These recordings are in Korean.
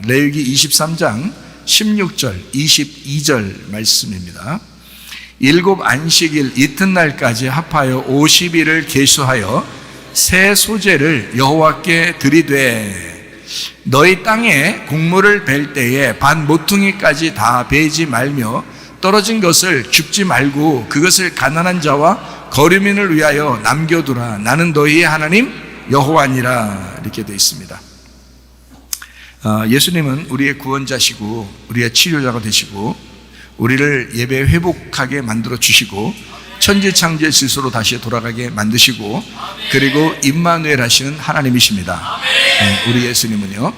레위기 23장 16절 22절 말씀입니다. 일곱 안식일 이튿날까지 합하여 50일을 계수하여 새 소재를 여호와께 드리되 너희 땅에 곡물을 벨 때에 반 모퉁이까지 다 베지 말며 떨어진 것을 줍지 말고 그것을 가난한 자와 거류민을 위하여 남겨두라. 나는 너희의 하나님 여호와니라. 이렇게 되어 있습니다. 예수님은 우리의 구원자시고 우리의 치료자가 되시고 우리를 예배 회복하게 만들어 주시고 천지창조의 질서로 다시 돌아가게 만드시고 그리고 임마누엘 하시는 하나님이십니다. 우리 예수님은요.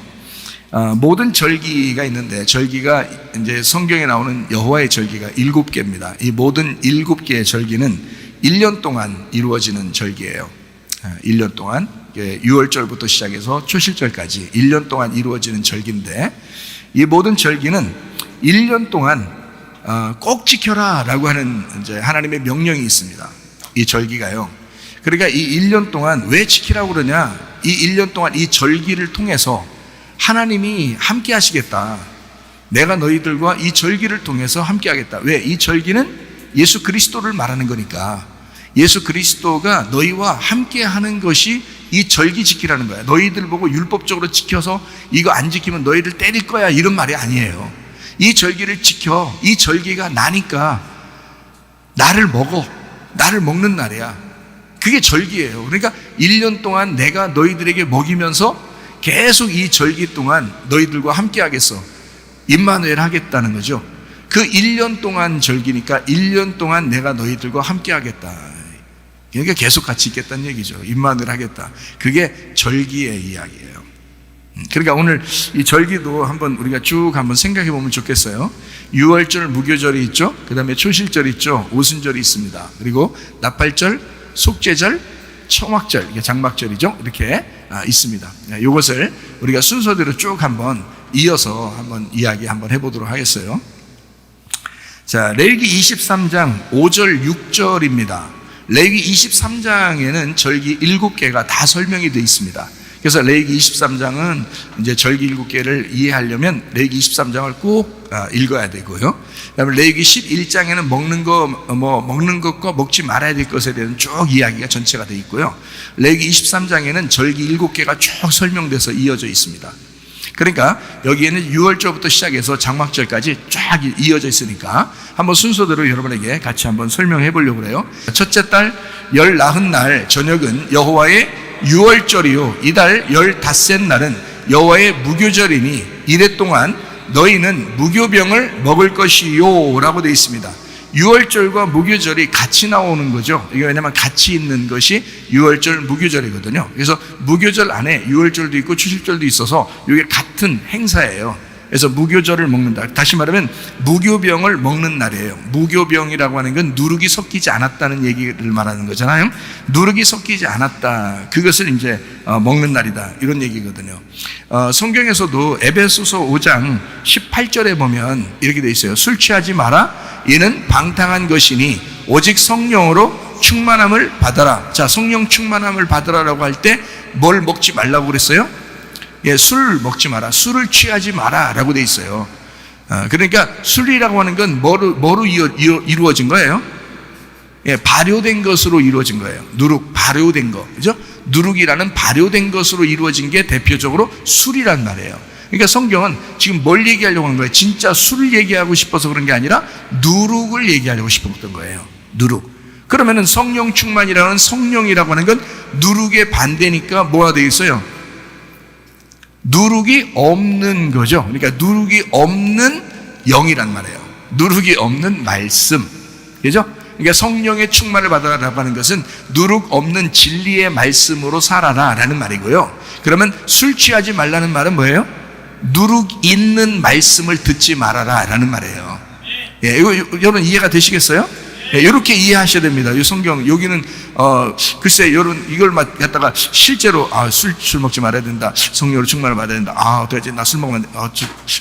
모든 절기가 있는데 절기가 이제 성경에 나오는 여호와의 절기가 7개입니다. 이 모든 7개의 절기는 1년 동안 이루어지는 절기예요. 1년 동안 6월절부터 시작해서 초실절까지 1년 동안 이루어지는 절기인데 이 모든 절기는 1년 동안 꼭 지켜라 라고 하는 이제 하나님의 명령이 있습니다. 이 절기가요. 그러니까 이 1년 동안 왜 지키라고 그러냐? 이 1년 동안 이 절기를 통해서 하나님이 함께 하시겠다. 내가 너희들과 이 절기를 통해서 함께 하겠다. 왜? 이 절기는 예수 그리스도를 말하는 거니까 예수 그리스도가 너희와 함께 하는 것이 이 절기 지키라는 거야. 너희들 보고 율법적으로 지켜서 이거 안 지키면 너희를 때릴 거야 이런 말이 아니에요. 이 절기를 지켜. 이 절기가 나니까 나를 먹어. 나를 먹는 날이야. 그게 절기예요. 그러니까 1년 동안 내가 너희들에게 먹이면서 계속 이 절기 동안 너희들과 함께 하겠어. 임마누엘 하겠다는 거죠. 그 1년 동안 절기니까 1년 동안 내가 너희들과 함께 하겠다. 그러니까 계속 같이 있겠다는 얘기죠. 임마누엘 하겠다. 그게 절기의 이야기예요. 그러니까 오늘 이 절기도 한번 우리가 쭉 한번 생각해 보면 좋겠어요. 6월절 무교절이 있죠. 그 다음에 초실절 있죠. 오순절이 있습니다. 그리고 나팔절, 속죄절, 청확절, 이게 장막절이죠. 이렇게 있습니다. 이것을 우리가 순서대로 쭉 한번 이어서 한번 이야기 한번 해보도록 하겠어요. 자, 레위기 23장 5절 6절입니다. 레위기 23장에는 절기 7개가 다 설명이 되어 있습니다. 그래서 레위기 23장은 이제 절기 7개를 이해하려면 레위기 23장을 꼭 읽어야 되고요. 그다음에 레위기 11장에는 먹는 것과 먹지 말아야 될 것에 대한 쭉 이야기가 전체가 되어 있고요. 레위기 23장에는 절기 7개가 쭉 설명돼서 이어져 있습니다. 그러니까 여기에는 6월절부터 시작해서 장막절까지 쫙 이어져 있으니까 한번 순서대로 여러분에게 같이 한번 설명해 보려고 그래요. 첫째 달 열 나흔 날 저녁은 여호와의 6월절이요 이달 15셋 날은 여호와의 무교절이니 이래 동안 너희는 무교병을 먹을 것이요 라고 되어 있습니다. 6월절과 무교절이 같이 나오는 거죠. 이게 왜냐하면 같이 있는 것이 6월절 무교절이거든요. 그래서 무교절 안에 6월절도 있고 추실절도 있어서 이게 같은 행사예요. 그래서 무교절을 먹는다. 다시 말하면 무교병을 먹는 날이에요. 무교병이라고 하는 건 누룩이 섞이지 않았다는 얘기를 말하는 거잖아요. 누룩이 섞이지 않았다. 그것을 이제 먹는 날이다. 이런 얘기거든요. 성경에서도 에베소서 5장 18절에 보면 이렇게 돼 있어요. 술 취하지 마라. 이는 방탕한 것이니 오직 성령으로 충만함을 받아라. 자, 성령 충만함을 받으라라고 할 때 뭘 먹지 말라고 그랬어요? 예, 술 먹지 마라. 술을 취하지 마라 라고 돼 있어요. 그러니까 술이라고 하는 건 뭐로 이루어진 거예요? 예, 발효된 것으로 이루어진 거예요. 누룩, 발효된 거. 그죠? 누룩이라는 발효된 것으로 이루어진 게 대표적으로 술이란 말이에요. 그러니까 성경은 지금 뭘 얘기하려고 하는 거예요? 진짜 술을 얘기하고 싶어서 그런 게 아니라 누룩을 얘기하려고 싶었던 거예요. 누룩. 그러면은 성령 충만이라는 성령이라고 하는 건 누룩의 반대니까 뭐가 되어 있어요? 누룩이 없는 거죠. 그러니까 누룩이 없는 영이란 말이에요. 누룩이 없는 말씀. 그죠? 그러니까 성령의 충만을 받아라라고 하는 것은 누룩 없는 진리의 말씀으로 살아라 라는 말이고요. 그러면 술 취하지 말라는 말은 뭐예요? 누룩 있는 말씀을 듣지 말아라 라는 말이에요. 예, 이거 여러분 이해가 되시겠어요? 예, 이렇게 이해하셔야 됩니다. 이 성경 여기는 글쎄 여러분 이걸 갖다가 실제로 술 먹지 말아야 된다. 성령으로 충만을 받아야 된다. 어떡하지? 나 술 먹으면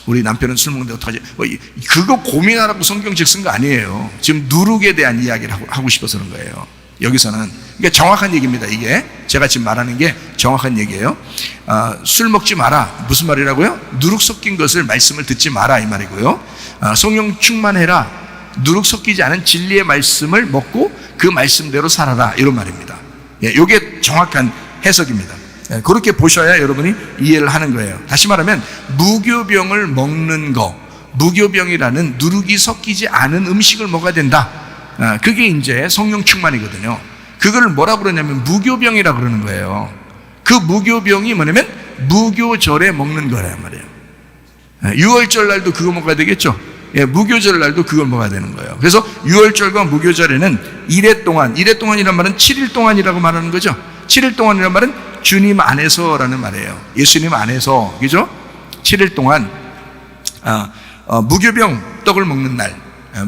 우리 남편은 술 먹는데 어떡하지? 그거 고민하라고 성경책 쓴 거 아니에요. 지금 누룩에 대한 이야기를 하고 싶어서 그런 거예요. 여기서는. 그러니까 정확한 얘기입니다. 이게 제가 지금 말하는 게 정확한 얘기예요. 술 먹지 마라. 무슨 말이라고요? 누룩 섞인 것을 말씀을 듣지 마라 이 말이고요. 성령 충만해라. 누룩 섞이지 않은 진리의 말씀을 먹고 그 말씀대로 살아라 이런 말입니다. 이게 정확한 해석입니다. 그렇게 보셔야 여러분이 이해를 하는 거예요. 다시 말하면 무교병을 먹는 거, 무교병이라는 누룩이 섞이지 않은 음식을 먹어야 된다. 그게 이제 성령 충만이거든요. 그걸 뭐라고 그러냐면 무교병이라고 그러는 거예요. 그 무교병이 뭐냐면 무교절에 먹는 거란 말이에요. 6월절 날도 그거 먹어야 되겠죠. 무교절 날도 그걸 먹어야 되는 거예요. 그래서 6월절과 무교절에는 이래 동안이란 말은 7일 동안이라고 말하는 거죠. 7일 동안이란 말은 주님 안에서라는 말이에요. 예수님 안에서, 그죠? 7일 동안 무교병 떡을 먹는 날,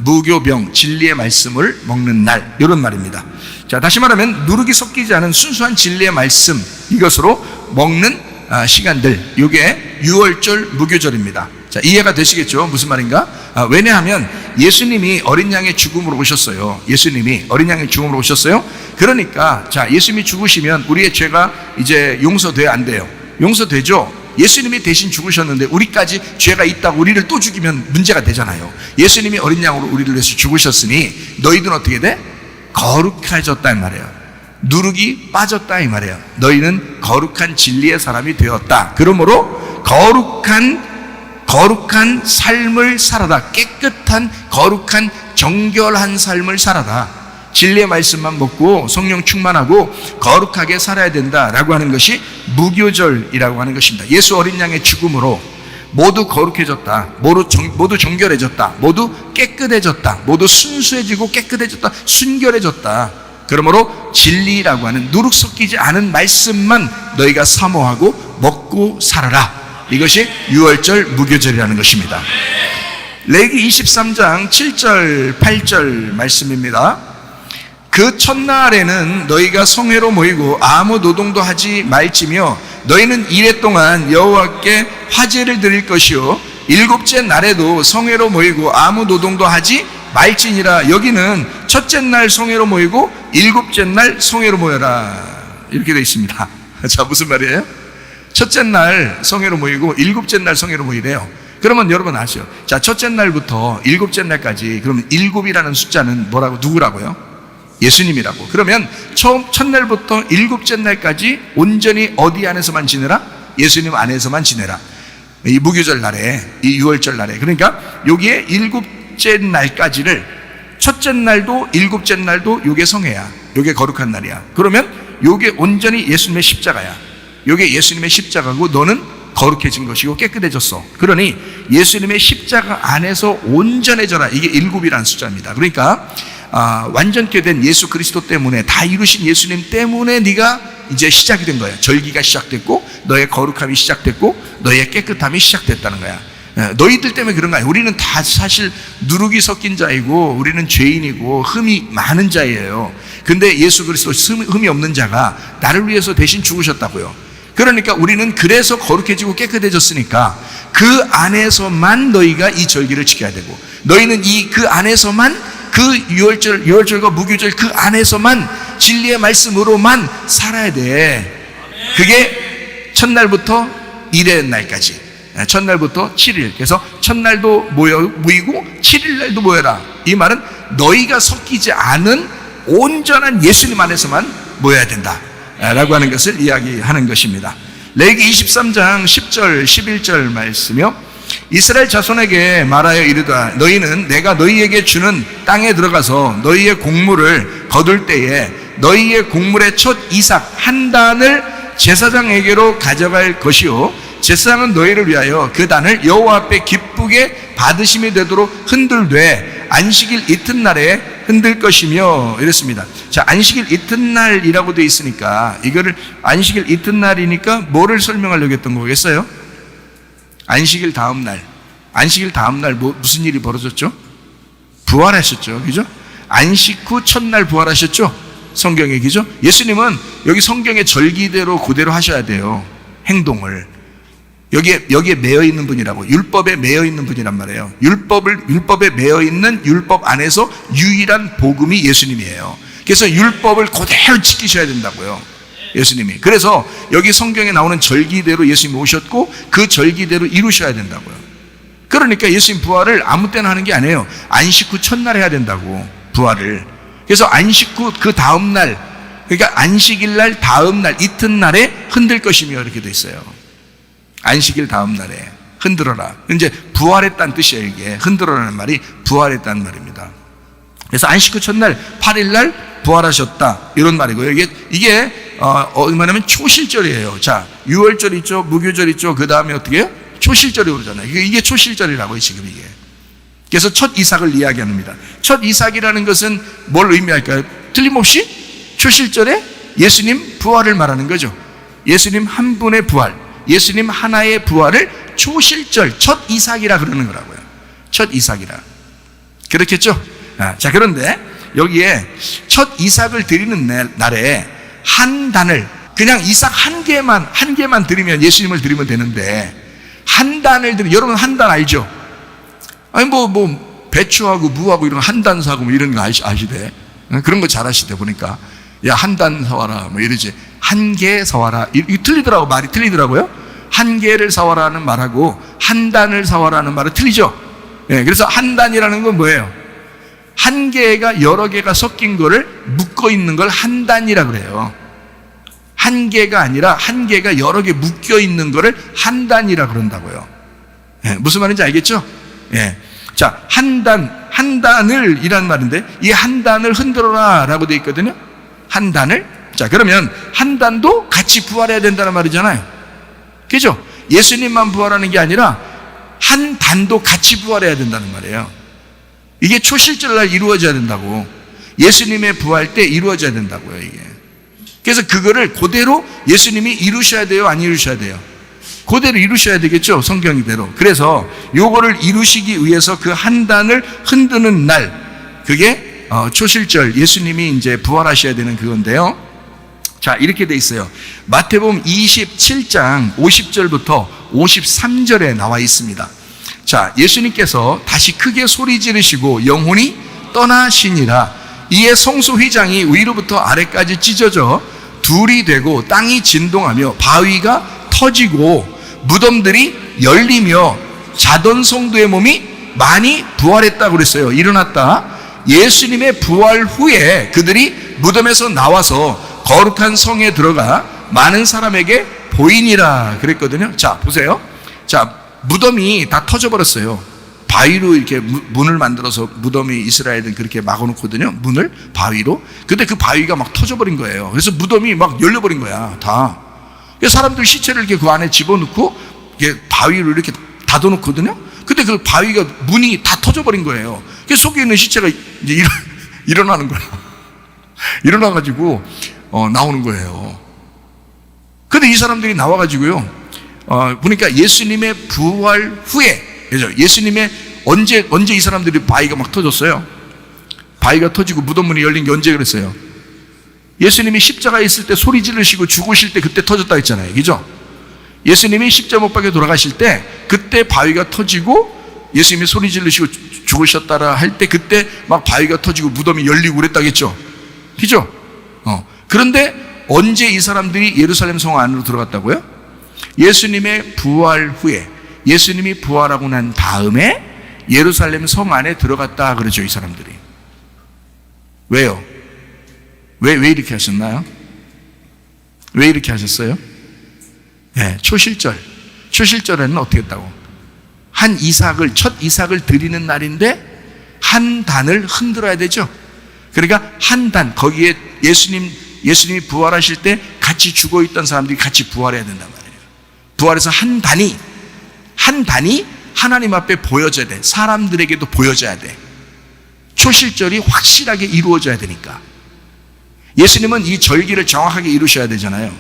무교병 진리의 말씀을 먹는 날, 이런 말입니다. 자, 다시 말하면 누룩이 섞이지 않은 순수한 진리의 말씀, 이것으로 먹는 시간들, 이게 6월절 무교절입니다. 자, 이해가 되시겠죠? 무슨 말인가? 왜냐하면 예수님이 어린 양의 죽음으로 오셨어요. 예수님이 어린 양의 죽음으로 오셨어요. 그러니까 자, 예수님이 죽으시면 우리의 죄가 이제 용서돼야 안 돼요? 용서되죠? 예수님이 대신 죽으셨는데 우리까지 죄가 있다고 우리를 또 죽이면 문제가 되잖아요. 예수님이 어린 양으로 우리를 위해서 죽으셨으니 너희들은 어떻게 돼? 거룩해졌다 이 말이에요. 누룩이 빠졌다 이 말이에요. 너희는 거룩한 진리의 사람이 되었다. 그러므로 거룩한 삶을 살아라. 깨끗한 거룩한 정결한 삶을 살아라. 진리의 말씀만 먹고 성령 충만하고 거룩하게 살아야 된다라고 하는 것이 무교절이라고 하는 것입니다. 예수 어린 양의 죽음으로 모두 거룩해졌다. 모두 정결해졌다. 모두 깨끗해졌다. 모두 순수해지고 깨끗해졌다. 순결해졌다. 그러므로 진리라고 하는 누룩 섞이지 않은 말씀만 너희가 사모하고 먹고 살아라. 이것이 6월절 무교절이라는 것입니다. 레위기 23장 7절 8절 말씀입니다. 그 첫날에는 너희가 성회로 모이고 아무 노동도 하지 말지며 너희는 이래 동안 여호와께 화제를 드릴 것이요 일곱째 날에도 성회로 모이고 아무 노동도 하지 말지니라. 여기는 첫째 날 성회로 모이고 일곱째 날 성회로 모여라 이렇게 되어 있습니다. 자, 무슨 말이에요? 첫째 날 성회로 모이고 일곱째 날 성회로 모이래요. 그러면 여러분 아시죠? 자, 첫째 날부터 일곱째 날까지 그러면 일곱이라는 숫자는 뭐라고, 누구라고요? 예수님이라고. 그러면 첫날부터 일곱째 날까지 온전히 어디 안에서만 지내라? 예수님 안에서만 지내라. 이 무교절 날에, 이 6월절 날에. 그러니까 여기에 일곱째 날까지를 첫째 날도 일곱째 날도 요게 성회야. 요게 거룩한 날이야. 그러면 요게 온전히 예수님의 십자가야. 요게 예수님의 십자가고 너는 거룩해진 것이고 깨끗해졌어. 그러니 예수님의 십자가 안에서 온전해져라. 이게 일곱이라는 숫자입니다. 그러니까 완전케 된 예수 그리스도 때문에, 다 이루신 예수님 때문에 네가 이제 시작이 된 거야. 절기가 시작됐고 너의 거룩함이 시작됐고 너의 깨끗함이 시작됐다는 거야. 너희들 때문에 그런 거야. 우리는 다 사실 누룩이 섞인 자이고 우리는 죄인이고 흠이 많은 자예요. 근데 예수 그리스도 흠이 없는 자가 나를 위해서 대신 죽으셨다고요. 그러니까 우리는 그래서 거룩해지고 깨끗해졌으니까 그 안에서만 너희가 이 절기를 지켜야 되고, 너희는 그 안에서만 그 6월절과 무교절 그 안에서만 진리의 말씀으로만 살아야 돼. 그게 첫날부터 일의 날까지, 첫날부터 7일. 그래서 첫날도 모이고 7일날도 모여라. 이 말은 너희가 섞이지 않은 온전한 예수님 안에서만 모여야 된다 라고 하는 것을 이야기하는 것입니다. 레위기 23장 10절 11절 말씀이요, 이스라엘 자손에게 말하여 이르다 너희는 내가 너희에게 주는 땅에 들어가서 너희의 곡물을 거둘 때에 너희의 곡물의 첫 이삭 한 단을 제사장에게로 가져갈 것이요 제사장은 너희를 위하여 그 단을 여호와 앞에 기쁘게 받으심이 되도록 흔들되 안식일 이튿날에 흔들 것이며 이랬습니다. 자, 안식일 이튿날이라고 되어 있으니까 이거를 안식일 이튿날이니까 뭐를 설명하려고 했던 거겠어요? 안식일 다음날 무슨 일이 벌어졌죠? 부활하셨죠. 그죠? 안식 후 첫날 부활하셨죠? 성경에, 그죠? 예수님은 여기 성경의 절기대로 그대로 하셔야 돼요. 행동을. 여기에 매여 있는 분이라고, 율법에 매여 있는 분이란 말이에요. 율법에 매여 있는 율법 안에서 유일한 복음이 예수님이에요. 그래서 율법을 그대로 지키셔야 된다고요, 예수님이. 그래서 여기 성경에 나오는 절기대로 예수님이 오셨고 그 절기대로 이루셔야 된다고요. 그러니까 예수님 부활을 아무 때나 하는 게 아니에요. 안식 후 첫날 해야 된다고, 부활을. 그래서 안식 후 그 다음날, 그러니까 안식일 날 다음날 이튿날에 흔들 것이며 이렇게 돼 있어요. 안식일 다음날에 흔들어라. 이제 부활했다는 뜻이에요. 이게 흔들어라는 말이 부활했다는 말입니다. 그래서 안식 후 첫날 8일날 부활하셨다, 이런 말이고요. 이게 얼마냐면 초실절이에요. 자, 유월절 있죠, 무교절 있죠. 그 다음에 어떻게 해요? 초실절이 오르잖아요. 이게 초실절이라고요, 지금 이게. 그래서 첫 이삭을 이야기합니다. 첫 이삭이라는 것은 뭘 의미할까요? 틀림없이 초실절에 예수님 부활을 말하는 거죠. 예수님 한 분의 부활, 예수님 하나의 부활을 초실절, 첫 이삭이라 그러는 거라고요. 첫 이삭이라. 그렇겠죠? 자, 그런데 여기에 첫 이삭을 드리는 날에 한 단을, 그냥 이삭 한 개만 드리면, 예수님을 드리면 되는데 한 단을 드리면, 여러분 한 단 알죠? 아니 뭐 배추하고 무하고 이런 한 단 사고 뭐 이런 거 아시대? 그런 거 잘 아시대 보니까. 야, 한 단 사와라 뭐 이러지. 한 개 사와라, 이거 틀리더라고, 말이 틀리더라고요. 한 개를 사와라는 말하고 한 단을 사와라는 말은 틀리죠. 그래서 한 단이라는 건 뭐예요? 한 개가 여러 개가 섞인 거를 묶어 있는 걸 한 단이라 그래요. 한 개가 아니라 한 개가 여러 개 묶여 있는 거를 한 단이라 그런다고요. 무슨 말인지 알겠죠? 자, 한 단을 이란 말인데, 이 한 단을 흔들어라 라고 되어 있거든요. 한 단을. 자, 그러면 한 단도 같이 부활해야 된다는 말이잖아요. 그죠? 예수님만 부활하는 게 아니라 한 단도 같이 부활해야 된다는 말이에요. 이게 초실절날 이루어져야 된다고. 예수님의 부활 때 이루어져야 된다고요, 이게. 그래서 그거를 그대로 예수님이 이루셔야 돼요, 안 이루셔야 돼요? 그대로 이루셔야 되겠죠, 성경이대로. 그래서 요거를 이루시기 위해서 그 한 단을 흔드는 날, 그게 초실절, 예수님이 이제 부활하셔야 되는 그건데요. 자, 이렇게 돼 있어요. 마태복음 27장 50절부터 53절에 나와 있습니다. 자, 예수님께서 다시 크게 소리 지르시고 영혼이 떠나시니라. 이에 성소 휘장이 위로부터 아래까지 찢어져 둘이 되고 땅이 진동하며 바위가 터지고 무덤들이 열리며 자던 성도의 몸이 많이 부활했다고 그랬어요. 일어났다. 예수님의 부활 후에 그들이 무덤에서 나와서 거룩한 성에 들어가 많은 사람에게 보이니라 그랬거든요. 자, 보세요. 자, 무덤이 다 터져버렸어요. 바위로 이렇게 문을 만들어서 무덤이 이스라엘은 그렇게 막아놓거든요. 문을 바위로. 근데 그 바위가 막 터져버린 거예요. 그래서 무덤이 막 열려버린 거야, 다. 사람들 시체를 이렇게 그 안에 집어넣고 이렇게 바위로 이렇게 닫아놓거든요. 근데 그 바위가 문이 다 터져버린 거예요. 그 속에 있는 시체가 이제 일어나는 거야. 일어나가지고 나오는 거예요. 근데 이 사람들이 나와가지고요, 보니까 예수님의 부활 후에, 그죠? 예수님의 언제 이 사람들이 바위가 막 터졌어요? 바위가 터지고 무덤문이 열린 게 언제 그랬어요? 예수님이 십자가에 있을 때 소리 지르시고 죽으실 때 그때 터졌다 했잖아요. 그죠? 예수님이 십자가 못 박혀 돌아가실 때 그때 바위가 터지고 예수님이 소리 지르시고 죽으셨다라 할 때 그때 막 바위가 터지고 무덤이 열리고 그랬다겠죠? 그죠? 그런데 언제 이 사람들이 예루살렘 성 안으로 들어갔다고요? 예수님의 부활 후에, 예수님이 부활하고 난 다음에 예루살렘 성 안에 들어갔다 그러죠, 이 사람들이. 왜요? 왜 이렇게 하셨나요? 왜 이렇게 하셨어요? 초실절. 초실절에는 어떻게 했다고? 첫 이삭을 드리는 날인데 한 단을 흔들어야 되죠. 그러니까 한 단, 거기에 예수님이 부활하실 때 같이 죽어있던 사람들이 같이 부활해야 된단 말이에요. 부활해서 한 단이 하나님 앞에 보여져야 돼. 사람들에게도 보여져야 돼. 초실절이 확실하게 이루어져야 되니까. 예수님은 이 절기를 정확하게 이루셔야 되잖아요.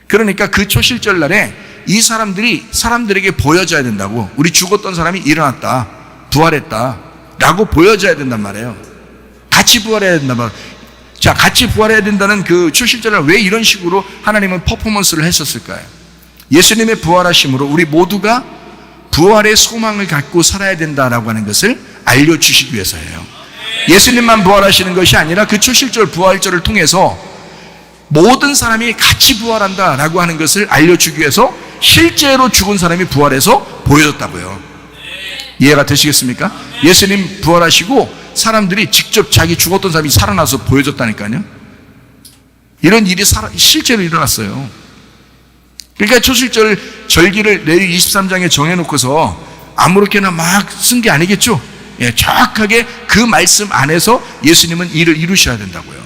그러니까 그 초실절 날에 이 사람들이 사람들에게 보여져야 된다고. 우리 죽었던 사람이 일어났다, 부활했다 라고 보여져야 된단 말이에요. 같이 부활해야 된단 말이에요. 자, 같이 부활해야 된다는 그 초실절을 왜 이런 식으로 하나님은 퍼포먼스를 했었을까요? 예수님의 부활하심으로 우리 모두가 부활의 소망을 갖고 살아야 된다라고 하는 것을 알려주시기 위해서예요. 예수님만 부활하시는 것이 아니라 그 초실절 부활절을 통해서 모든 사람이 같이 부활한다라고 하는 것을 알려주기 위해서 실제로 죽은 사람이 부활해서 보여줬다고요. 이해가 되시겠습니까? 예수님 부활하시고 사람들이 직접 자기 죽었던 사람이 살아나서 보여줬다니까요. 이런 일이 실제로 일어났어요. 그러니까 초실절 절기를 레위 23장에 정해놓고서 아무렇게나 막 쓴 게 아니겠죠. 예, 정확하게 그 말씀 안에서 예수님은 일을 이루셔야 된다고요.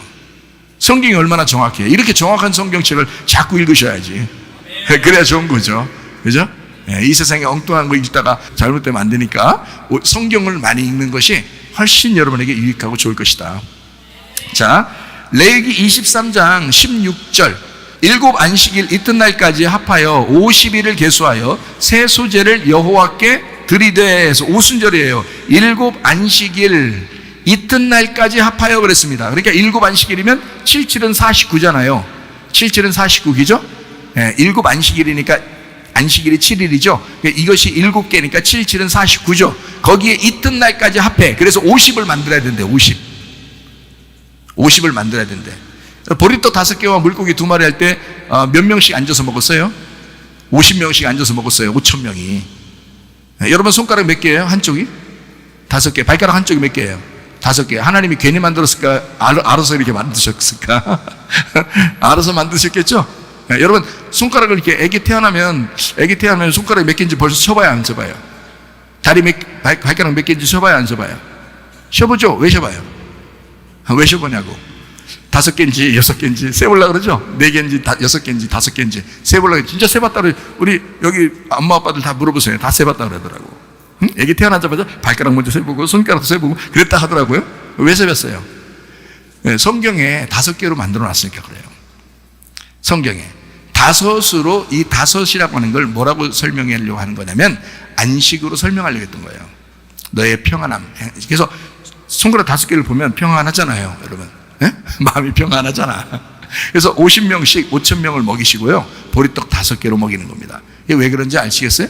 성경이 얼마나 정확해요. 이렇게 정확한 성경책을 자꾸 읽으셔야지. 그래야 좋은 거죠. 그죠? 예, 이 세상에 엉뚱한 거 읽다가 잘못되면 안 되니까 성경을 많이 읽는 것이 훨씬 여러분에게 유익하고 좋을 것이다. 자, 레위기 23장 16절 일곱 안식일 이튿날까지 합하여 50일을 계수하여 새 소재를 여호와께 드리되 해서 오순절이에요. 일곱 안식일 이튿날까지 합하여 그랬습니다. 그러니까 일곱 안식일이면 77은 49잖아요. 77은 49기죠? 예, 일곱 안식일이니까 안식일이 7일이죠. 이것이 7개니까 77은 49죠. 거기에 이튿날까지 합해. 그래서 50을 만들어야 된대. 50을 만들어야 된대. 보리떡 5개와 물고기 2마리 할 때 몇 명씩 앉아서 먹었어요? 50명씩 앉아서 먹었어요. 5,000명이. 여러분 손가락 몇 개예요? 한쪽이? 5개. 발가락 한쪽이 몇 개예요? 5개. 하나님이 괜히 만들었을까? 알아서 이렇게 만드셨을까? 알아서 만드셨겠죠? 네, 여러분 손가락을 이렇게 애기 태어나면 손가락이 몇 개인지 벌써 쳐봐야 안 쳐봐요? 발가락 몇 개인지 쳐봐야 안 쳐봐요? 쳐보죠? 왜 쳐봐요? 왜 쳐보냐고. 5개인지 6개인지 세보려고 그러죠? 4개인지 6개인지 5개인지 세보려고. 진짜 세봤다 그래. 우리 여기 엄마 아빠들 다 물어보세요. 다 세봤다 그러더라고. 응? 애기 태어나자마자 발가락 먼저 세보고 손가락도 세보고 그랬다 하더라고요. 왜 세봤어요? 네, 성경에 5개로 만들어 놨으니까 그래요. 성경에 5으로 이 5이라고 하는 걸 뭐라고 설명하려고 하는 거냐면 안식으로 설명하려고 했던 거예요. 너의 평안함. 그래서 손가락 5개를 보면 평안하잖아요, 여러분. 네? 마음이 평안하잖아. 그래서 50명씩 5,000명을 먹이시고요, 보리떡 5개로 먹이는 겁니다. 이게 왜 그런지 아시겠어요?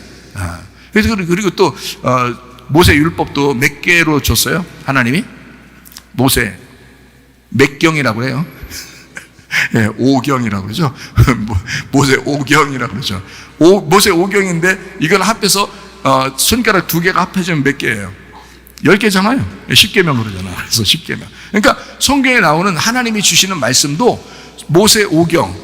그리고 또 모세 율법도 몇 개로 줬어요? 하나님이 모세 몇 경이라고 해요? 예, 5경이라고 그러죠. 모세 5경이라고 그러죠. 모세 5경인데 이걸 합해서 손가락 2개가 합해지면 몇 개예요? 10개잖아요. 10계명 그러잖아요. 그래서 10계명. 그러니까 성경에 나오는 하나님이 주시는 말씀도 모세 5경,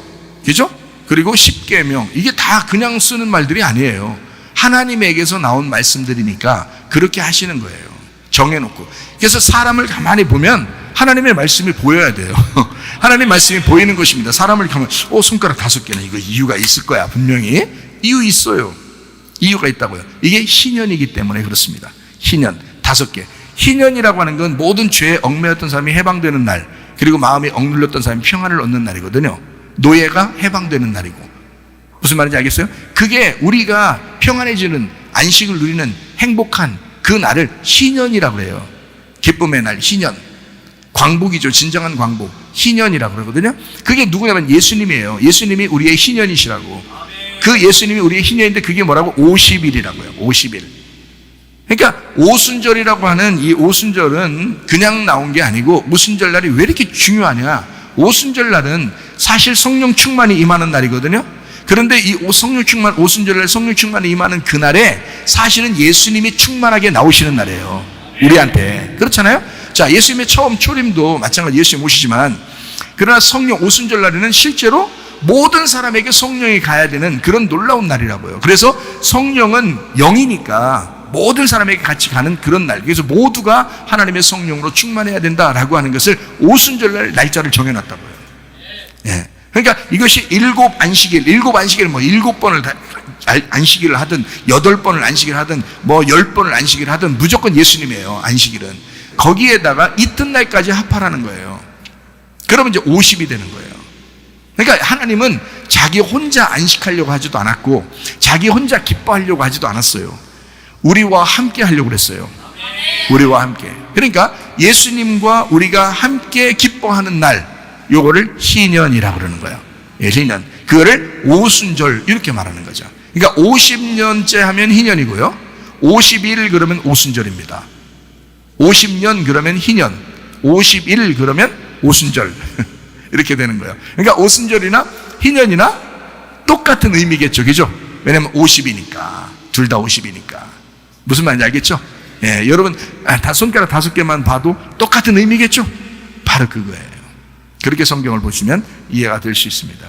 그죠? 그리고 10계명, 이게 다 그냥 쓰는 말들이 아니에요. 하나님에게서 나온 말씀들이니까 그렇게 하시는 거예요. 정해놓고. 그래서 사람을 가만히 보면 하나님의 말씀이 보여야 돼요. 하나님 말씀이 보이는 것입니다. 사람을 가면 손가락 5개는 이거 이유가 있을 거야. 분명히 이유 있어요. 이유가 있다고요. 이게 희년이기 때문에 그렇습니다. 희년 5개. 희년이라고 하는 건 모든 죄에 얽매였던 사람이 해방되는 날, 그리고 마음이 억눌렸던 사람이 평안을 얻는 날이거든요. 노예가 해방되는 날이고. 무슨 말인지 알겠어요? 그게 우리가 평안해지는, 안식을 누리는 행복한 그 날을 희년이라고 해요. 기쁨의 날, 희년. 광복이죠. 진정한 광복. 희년이라고 그러거든요. 그게 누구냐면 예수님이에요. 예수님이 우리의 희년이시라고. 그 예수님이 우리의 희년인데 그게 뭐라고? 50일이라고요. 50일. 그러니까 오순절이라고 하는 이 오순절은 그냥 나온 게 아니고, 오순절 날이 왜 이렇게 중요하냐? 오순절 날은 사실 성령 충만이 임하는 날이거든요. 그런데 이 성령 충만, 오순절날 성령 충만이 임하는 그날에 사실은 예수님이 충만하게 나오시는 날이에요. 우리한테. 그렇잖아요? 자, 예수님의 처음 초림도 마찬가지 예수님 오시지만, 그러나 성령 오순절 날에는 실제로 모든 사람에게 성령이 가야 되는 그런 놀라운 날이라고요. 그래서 성령은 영이니까 모든 사람에게 같이 가는 그런 날. 그래서 모두가 하나님의 성령으로 충만해야 된다라고 하는 것을 오순절날 날짜를 정해놨다고요. 예. 그러니까 이것이 7안식일, 7안식일 7번을 안식일을 하든 8번을 안식일 하든 10번을 안식일 하든 무조건 예수님이에요. 안식일은. 거기에다가 이튿날까지 합하라는 거예요. 그러면 이제 50이 되는 거예요. 그러니까 하나님은 자기 혼자 안식하려고 하지도 않았고, 자기 혼자 기뻐하려고 하지도 않았어요. 우리와 함께 하려고 그랬어요. 우리와 함께. 그러니까 예수님과 우리가 함께 기뻐하는 날, 요거를 희년이라고 그러는 거예요. 예, 희년. 그거를 오순절 이렇게 말하는 거죠. 그러니까 50년째 하면 희년이고요, 50일 그러면 오순절입니다. 50년 그러면 희년. 51 그러면 오순절 이렇게 되는 거예요. 그러니까 오순절이나 희년이나 똑같은 의미겠죠, 그죠? 왜냐면 50이니까, 둘 다 50이니까. 무슨 말인지 알겠죠? 예, 여러분 손가락 5개만 봐도 똑같은 의미겠죠? 바로 그거예요. 그렇게 성경을 보시면 이해가 될 수 있습니다.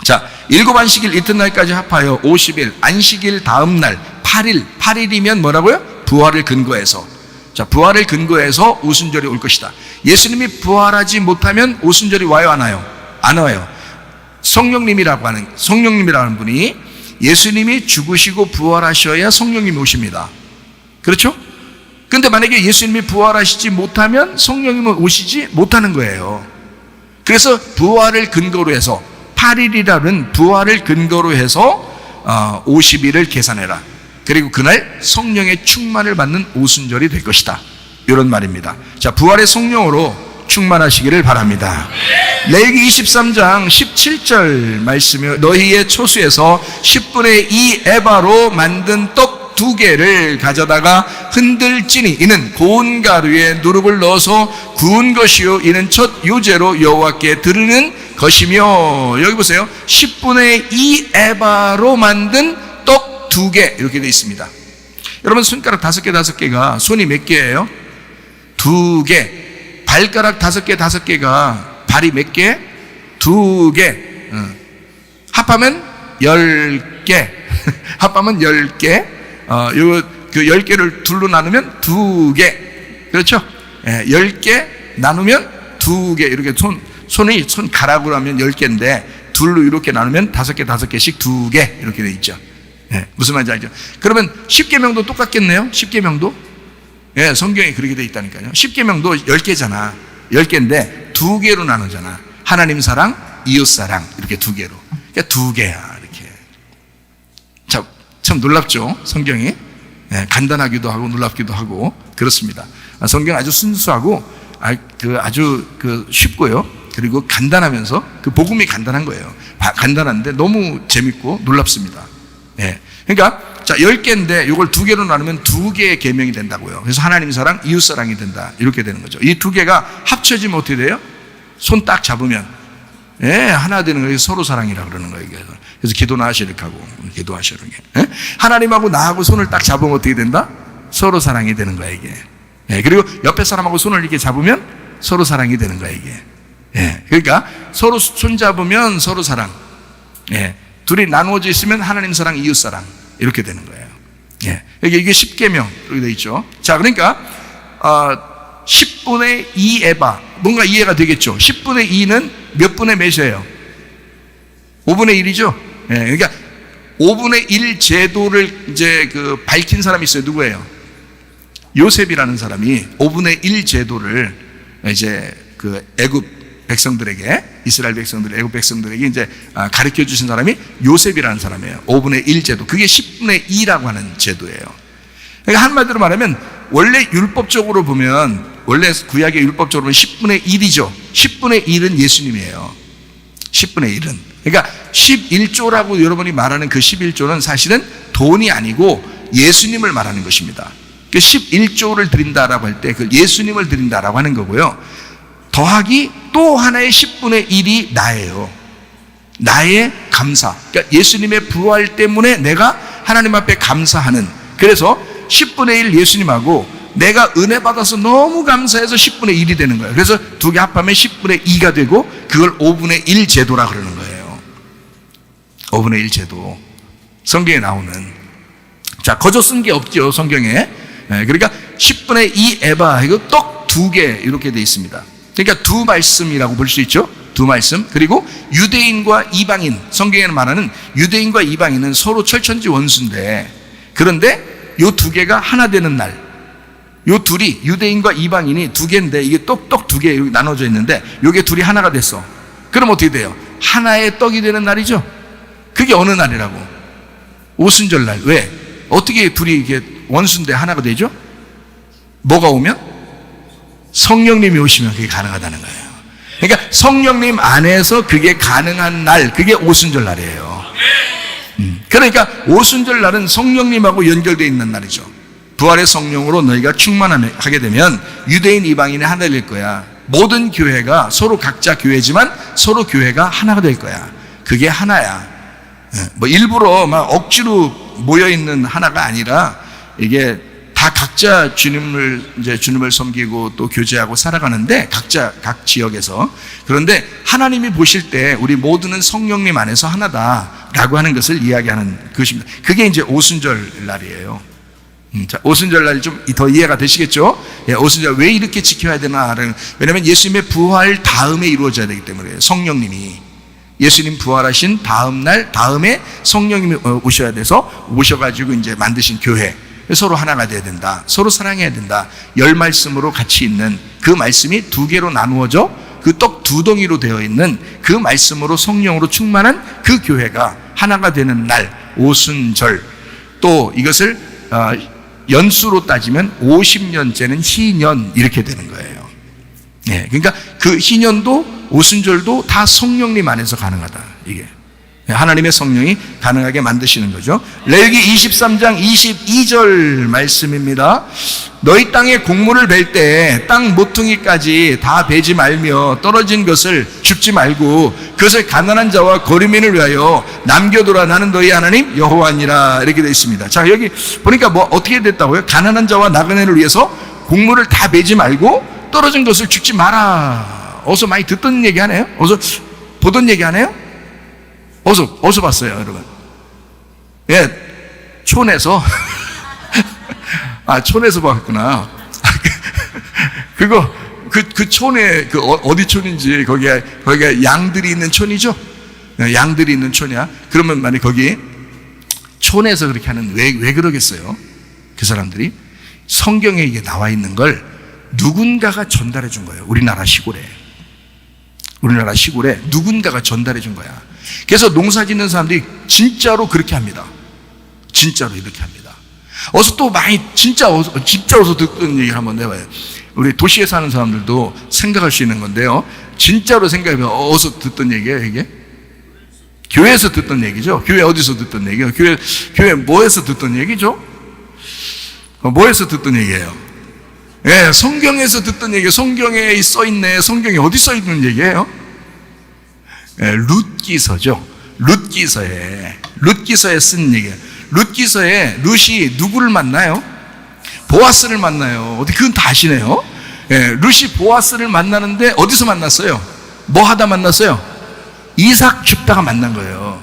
자, 7 안식일 이튿날까지 합하여 50일, 안식일 다음 날 8일, 8일이면 뭐라고요? 부활을 근거해서. 자, 부활을 근거해서 오순절이 올 것이다. 예수님이 부활하지 못하면 오순절이 와요, 안 와요? 안 와요. 성령님이라고 하는 분이 예수님이 죽으시고 부활하셔야 성령님이 오십니다. 그렇죠? 근데 만약에 예수님이 부활하시지 못하면 성령님은 오시지 못하는 거예요. 그래서 부활을 근거로 해서 8일이라는 부활을 근거로 해서 50일을 계산해라. 그리고 그날 성령의 충만을 받는 오순절이 될 것이다. 이런 말입니다. 자, 부활의 성령으로 충만하시기를 바랍니다. 레위기 23장 17절 말씀이 너희의 초수에서 10분의 2 에바로 만든 떡 2개를 가져다가 흔들지니 이는 고운 가루에 누룩을 넣어서 구운 것이요 이는 첫 요제로 여호와께 드리는 것이며, 여기 보세요. 10분의 2 에바로 만든 떡 2개 이렇게 되어 있습니다. 여러분 손가락 5개가 손이 몇 개예요? 2개. 발가락 5개가 발이 몇 개? 2개. 합하면 10개. 합하면 10개. 그 10개를 둘로 나누면 2개. 그렇죠? 10개 나누면 2개. 이렇게 손가락으로 하면 10개인데 둘로 이렇게 나누면 5개씩 2개. 이렇게 돼 있죠. 무슨 말인지 알죠? 그러면 10계명도 똑같겠네요? 10계명도? 성경에 그렇게 돼 있다니까요. 10계명도 10개잖아. 10개인데 2개로 나누잖아. 하나님 사랑, 이웃 사랑. 이렇게 2개로. 그러니까 2개야. 참 놀랍죠, 성경이. 간단하기도 하고 놀랍기도 하고 그렇습니다. 성경 아주 순수하고 아주 쉽고요. 그리고 간단하면서 그 복음이 간단한 거예요. 간단한데 너무 재밌고 놀랍습니다. 그러니까 자, 10개인데 이걸 2개로 나누면 2개의 계명이 된다고요. 그래서 하나님 사랑, 이웃 사랑이 된다. 이렇게 되는 거죠. 이 2개가 합쳐지면 어떻게 돼요? 손 딱 잡으면 하나 되는 거예요. 서로 사랑이라 그러는 거예요. 그래서 기도나 하시라고 하고 기도하시는 게. 하나님하고 나하고 손을 딱 잡으면 어떻게 된다? 서로 사랑이 되는 거야 이게. 그리고 옆에 사람하고 손을 이렇게 잡으면 서로 사랑이 되는 거야 이게. 그러니까 서로 손 잡으면 서로 사랑. 둘이 나누어져 있으면 하나님 사랑, 이웃 사랑 이렇게 되는 거예요. 이게 10계명 이렇게 돼 있죠. 자, 그러니까 10분의 2 에바 뭔가 이해가 되겠죠. 10분의 2는 몇 분의 몇이에요? 5분의 1이죠. 그러니까 5분의 1 제도를 이제 밝힌 사람이 있어요. 누구예요? 요셉이라는 사람이 5분의 1 제도를 이제 애굽 백성들에게, 이스라엘 백성들, 애굽 백성들에게 이제 가르쳐 주신 사람이 요셉이라는 사람이에요. 5분의 1 제도. 그게 10분의 2라고 하는 제도예요. 그러니까 한마디로 말하면 원래 율법적으로 보면, 원래 구약의 율법적으로 보면 10분의 1이죠. 10분의 1은 예수님이에요. 10분의 1은. 그러니까 11조라고 여러분이 말하는 그 11조는 사실은 돈이 아니고 예수님을 말하는 것입니다. 11조를 드린다라고 할 때 그 예수님을 드린다라고 하는 거고요. 더하기 또 하나의 10분의 1이 나예요. 나의 감사. 그러니까 예수님의 부활 때문에 내가 하나님 앞에 감사하는. 그래서 10분의 1 예수님하고 내가 은혜 받아서 너무 감사해서 10분의 1이 되는 거예요. 그래서 2개 합하면 10분의 2가 되고 그걸 5분의 1 제도라 그러는 거예요. 5분의 1 제도. 성경에 나오는. 자, 거저 쓴 게 없죠, 성경에. 그러니까 10분의 2 에바, 이거 떡 2개 이렇게 돼 있습니다. 그러니까 두 말씀이라고 볼 수 있죠. 두 말씀. 그리고 유대인과 이방인, 성경에는 말하는 유대인과 이방인은 서로 철천지 원수인데, 그런데 요 2개가 하나 되는 날, 요 둘이, 유대인과 이방인이 2개인데 이게 떡 2개 나눠져 있는데 요게 둘이 하나가 됐어. 그럼 어떻게 돼요? 하나의 떡이 되는 날이죠. 그게 어느 날이라고? 오순절 날. 왜? 어떻게 둘이 이게 원수인데 하나가 되죠? 뭐가 오면? 성령님이 오시면 그게 가능하다는 거예요. 그러니까 성령님 안에서 그게 가능한 날, 그게 오순절 날이에요. 그러니까 오순절 날은 성령님하고 연결되어 있는 날이죠. 부활의 성령으로 너희가 충만하게 되면 유대인 이방인이 하나 될 거야. 모든 교회가 서로 각자 교회지만 서로 교회가 하나가 될 거야. 그게 하나야. 뭐 일부러 막 억지로 모여있는 하나가 아니라 이게 다 각자 주님을 섬기고 또 교제하고 살아가는데 각자 각 지역에서. 그런데 하나님이 보실 때 우리 모두는 성령님 안에서 하나다라고 하는 것을 이야기하는 것입니다. 그게 이제 오순절 날이에요. 자, 오순절 날이 좀 더 이해가 되시겠죠? 예, 오순절 왜 이렇게 지켜야 되나를. 왜냐하면 예수님의 부활 다음에 이루어져야 되기 때문에 성령님이 예수님 부활하신 다음에 성령님이 오셔야 돼서 오셔가지고 이제 만드신 교회. 서로 하나가 돼야 된다. 서로 사랑해야 된다. 열 말씀으로 같이 있는 그 말씀이 두 개로 나누어져 그 떡 두 덩이로 되어 있는 그 말씀으로 성령으로 충만한 그 교회가 하나가 되는 날 오순절. 또 이것을 연수로 따지면 50년째는 희년 이렇게 되는 거예요. 네, 그러니까 그 희년도 오순절도 다 성령님 안에서 가능하다. 이게 하나님의 성령이 가능하게 만드시는 거죠. 레위기 23장 22절 말씀입니다. 너희 땅에 곡물을 벨 때 땅 모퉁이까지 다 베지 말며 떨어진 것을 줍지 말고 그것을 가난한 자와 거류민을 위하여 남겨두라. 나는 너희 하나님 여호와니라. 이렇게 되어 있습니다. 자, 여기 보니까 뭐 어떻게 됐다고요? 가난한 자와 나그네를 위해서 곡물을 다 베지 말고 떨어진 것을 줍지 마라. 어서 많이 듣던 얘기 하네요. 어서 보던 얘기 하네요. 어디서 봤어요, 여러분? 예, 촌에서. 촌에서 봤구나. 그 촌에, 어디 촌인지, 거기가 양들이 있는 촌이죠? 양들이 있는 촌이야. 그러면 만약 거기 촌에서 그렇게 하는, 왜 그러겠어요? 그 사람들이? 성경에 이게 나와 있는 걸 누군가가 전달해 준 거예요. 우리나라 시골에 누군가가 전달해 준 거야. 그래서 농사 짓는 사람들이 진짜로 그렇게 합니다. 진짜로 이렇게 합니다. 어서 또 많이 진짜 어서 듣던 얘기를 한번 해봐요. 우리 도시에 사는 사람들도 생각할 수 있는 건데요. 진짜로 생각해보면 어디서 듣던 얘기예요, 이게? 교회에서 듣던 얘기죠. 교회 어디서 듣던 얘기예요? 교회 뭐에서 듣던 얘기죠? 뭐에서 듣던 얘기예요? 예, 성경에서 듣던 얘기. 성경에 써 있네. 성경에 어디 써 있는 얘기예요? 예, 룻기서죠. 룻기서에 쓴 얘기예요. 룻기서에 룻이 누구를 만나요? 보아스를 만나요. 어디 그건 다 아시네요. 예, 룻이 보아스를 만나는데 어디서 만났어요? 뭐 하다 만났어요? 이삭 줍다가 만난 거예요.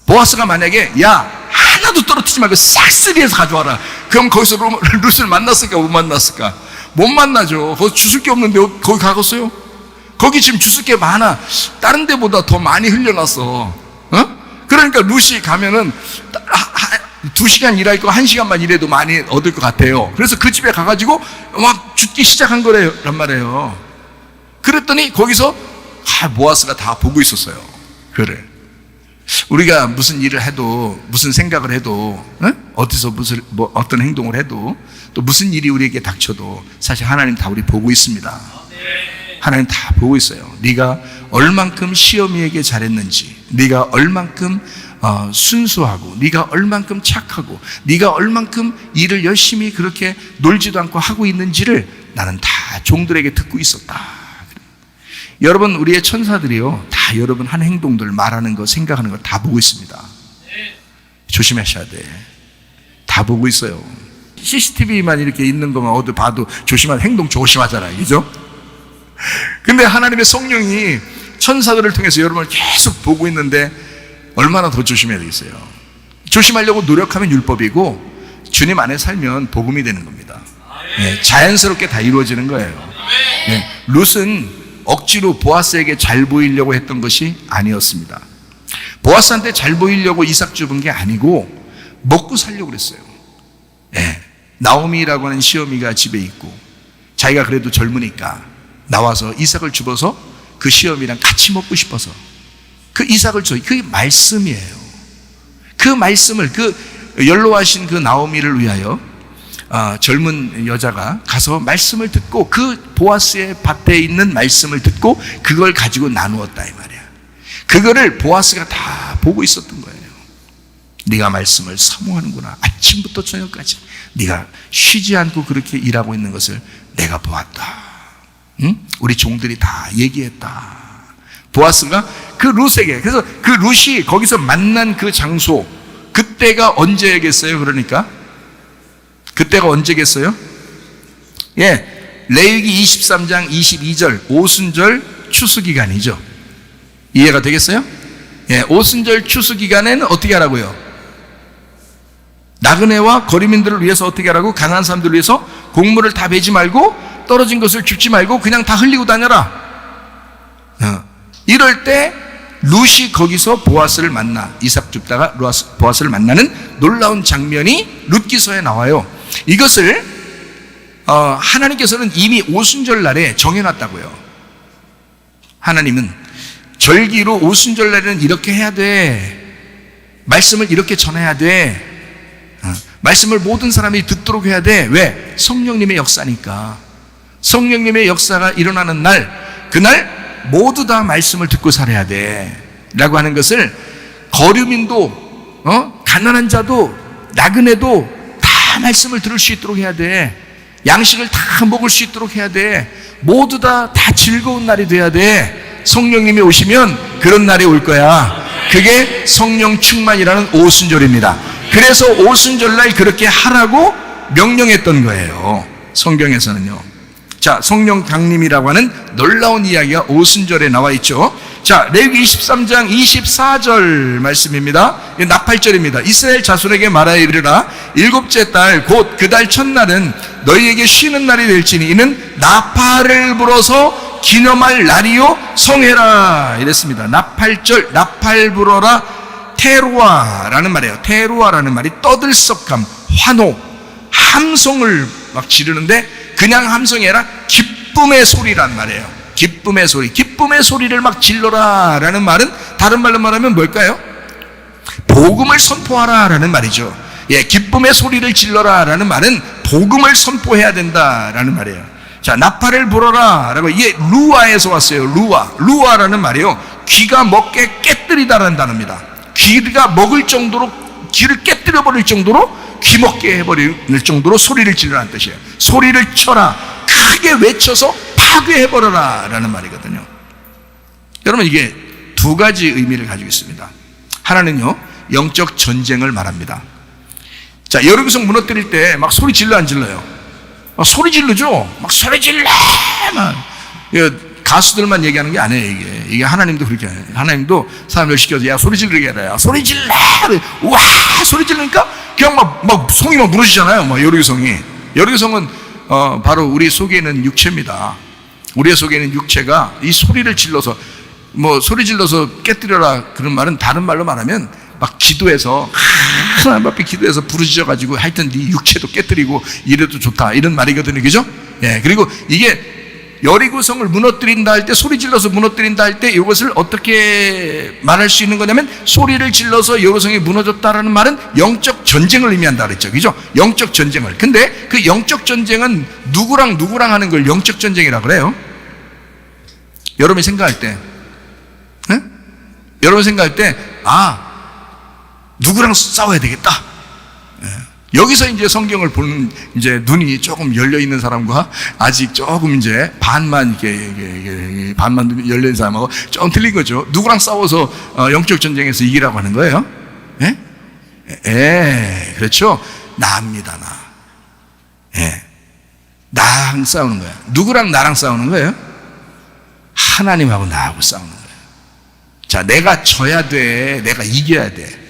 보아스가 만약에 야 하나도 떨어뜨리지 말고 싹쓸이해서 가져와라. 그럼 거기서 룻을 만났을까 못 만났을까? 못 만나죠. 거기 주술 게 없는데 거기 가겠어요? 거기 지금 주술 게 많아. 다른 데보다 더 많이 흘려놨어. 그러니까 룻이 가면은 2시간 일할 거 1시간만 일해도 많이 얻을 것 같아요. 그래서 그 집에 가가지고 막 줍기 시작한 거란 말이에요. 그랬더니 거기서 보아스가 다 보고 있었어요. 그래. 우리가 무슨 일을 해도, 무슨 생각을 해도, 어디서 어떤 행동을 해도, 또 무슨 일이 우리에게 닥쳐도 사실 하나님 다 우리 보고 있습니다. 하나님 다 보고 있어요. 네가 얼만큼 시어미에게 잘했는지, 네가 얼만큼 순수하고, 네가 얼만큼 착하고, 네가 얼만큼 일을 열심히 그렇게 놀지도 않고 하고 있는지를 나는 다 종들에게 듣고 있었다. 여러분, 우리의 천사들이요, 다 여러분 한 행동들, 말하는 거, 생각하는 거 다 보고 있습니다. 조심하셔야 돼. 다 보고 있어요. CCTV만 이렇게 있는 것만 어디 봐도 행동 조심하잖아요. 그죠? 근데 하나님의 성령이 천사들을 통해서 여러분을 계속 보고 있는데 얼마나 더 조심해야 되겠어요? 조심하려고 노력하면 율법이고 주님 안에 살면 복음이 되는 겁니다. 네, 자연스럽게 다 이루어지는 거예요. 네, 룻은 억지로 보아스에게 잘 보이려고 했던 것이 아니었습니다. 보아스한테 잘 보이려고 이삭 줍은 게 아니고 먹고 살려고 그랬어요. 네, 나오미라고 하는 시어미가 집에 있고 자기가 그래도 젊으니까 나와서 이삭을 줍어서 그 시어미랑 같이 먹고 싶어서 그 이삭을 줘. 그게 말씀이에요. 그 말씀을, 그 연로하신 그 나오미를 위하여 젊은 여자가 가서 말씀을 듣고 그 보아스의 밭에 있는 말씀을 듣고 그걸 가지고 나누었다 이 말이야. 그거를 보아스가 다 보고 있었던 거예요. 네가 말씀을 사모하는구나. 아침부터 저녁까지 네가 쉬지 않고 그렇게 일하고 있는 것을 내가 보았다. 응? 우리 종들이 다 얘기했다. 보아스가 그 룻에게, 그래서 그 룻이 거기서 만난 그 장소, 그때가 언제겠어요? 그러니까 그때가 언제겠어요? 예, 레위기 23장 22절 오순절 추수기간이죠. 이해가 되겠어요? 예, 오순절 추수기간에는 어떻게 하라고요? 나그네와 거리민들을 위해서 어떻게 하라고? 가난한 사람들을 위해서 곡물을 다 베지 말고 떨어진 것을 줍지 말고 그냥 다 흘리고 다녀라. 이럴 때 룻이 거기서 보아스를 만나, 이삭 줍다가 보아스를 만나는 놀라운 장면이 룻기서에 나와요. 이것을 하나님께서는 이미 오순절 날에 정해놨다고요. 하나님은 절기로 오순절 날에는 이렇게 해야 돼, 말씀을 이렇게 전해야 돼, 말씀을 모든 사람이 듣도록 해야 돼. 왜? 성령님의 역사니까. 성령님의 역사가 일어나는 날, 그날 모두 다 말씀을 듣고 살아야 돼 라고 하는 것을 거류민도 가난한 자도 나그네도 다 말씀을 들을 수 있도록 해야 돼. 양식을 다 먹을 수 있도록 해야 돼. 모두 다 즐거운 날이 돼야 돼. 성령님이 오시면 그런 날이 올 거야. 그게 성령 충만이라는 오순절입니다. 그래서 오순절날 그렇게 하라고 명령했던 거예요, 성경에서는요. 자, 성령 강림이라고 하는 놀라운 이야기가 오순절에 나와 있죠. 자, 레위기 23장 24절 말씀입니다. 나팔절입니다. 이스라엘 자손에게 말하여 이르라. 일곱째 달 곧 그 달 첫날은 너희에게 쉬는 날이 될지니 이는 나팔을 불어서 기념할 날이요 성회라 이랬습니다. 나팔절, 나팔 불어라, 테루아라는 말이에요. 테루아라는 말이 떠들썩함, 환호, 함성을 막 지르는데 그냥 함성이 아니라 기쁨의 소리란 말이에요. 기쁨의 소리, 기쁨의 소리를 막 질러라 라는 말은 다른 말로 말하면 뭘까요? 복음을 선포하라 라는 말이죠. 예, 기쁨의 소리를 질러라 라는 말은 복음을 선포해야 된다 라는 말이에요. 자, 나팔을 불어라 라고, 이게 루아에서 왔어요. 루아라는 말이요, 귀가 먹게 깨뜨리다라는 단어입니다. 귀가 먹을 정도로, 귀를 깨뜨려 버릴 정도로, 귀 먹게 해버릴 정도로 소리를 질러라는 뜻이에요. 소리를 쳐라, 크게 외쳐서 파괴해버려라 라는 말이거든요. 여러분, 이게 두 가지 의미를 가지고 있습니다. 하나는요, 영적 전쟁을 말합니다. 자, 여리고성 무너뜨릴 때 막 소리 질러 안 질러요? 막 소리 지르죠? 막 소리 질러! 막. 가수들만 얘기하는 게 아니에요, 이게 하나님도 그렇게 해요. 하나님도 사람들 시켜서, 야, 소리 지르게 해라. 야, 소리 질러! 와! 소리 지르니까 그냥 막 성이 막 무너지잖아요, 막 여리고성이. 여리고성은 바로 우리 속에 있는 육체입니다. 우리 속에 있는 육체가 이 소리를 질러서, 소리 질러서 깨뜨려라 그런 말은 다른 말로 말하면 막 기도해서, 하나님 앞에 기도해서 부르짖어가지고 하여튼 네 육체도 깨뜨리고 이래도 좋다 이런 말이거든요. 그죠? 예, 그리고 이게 여리고성을 무너뜨린다 할 때, 소리 질러서 무너뜨린다 할 때 이것을 어떻게 말할 수 있는 거냐면, 소리를 질러서 여리고성이 무너졌다라는 말은 영적 전쟁을 의미한다 그랬죠. 그죠? 영적 전쟁을. 근데 그 영적 전쟁은 누구랑 하는 걸 영적 전쟁이라 그래요. 여러분이 생각할 때, 여러분 생각할 때, 누구랑 싸워야 되겠다. 여기서 이제 성경을 보는 이제 눈이 조금 열려 있는 사람과 아직 조금 이제 반만 이렇게 반만 열려 있는 사람하고 좀 틀린 거죠. 누구랑 싸워서 영적 전쟁에서 이기라고 하는 거예요? 그렇죠. 나입니다, 나. 나랑 싸우는 거야. 누구랑 나랑 싸우는 거예요? 하나님하고 나하고 싸우는 거예요. 자, 내가 져야 돼. 내가 이겨야 돼.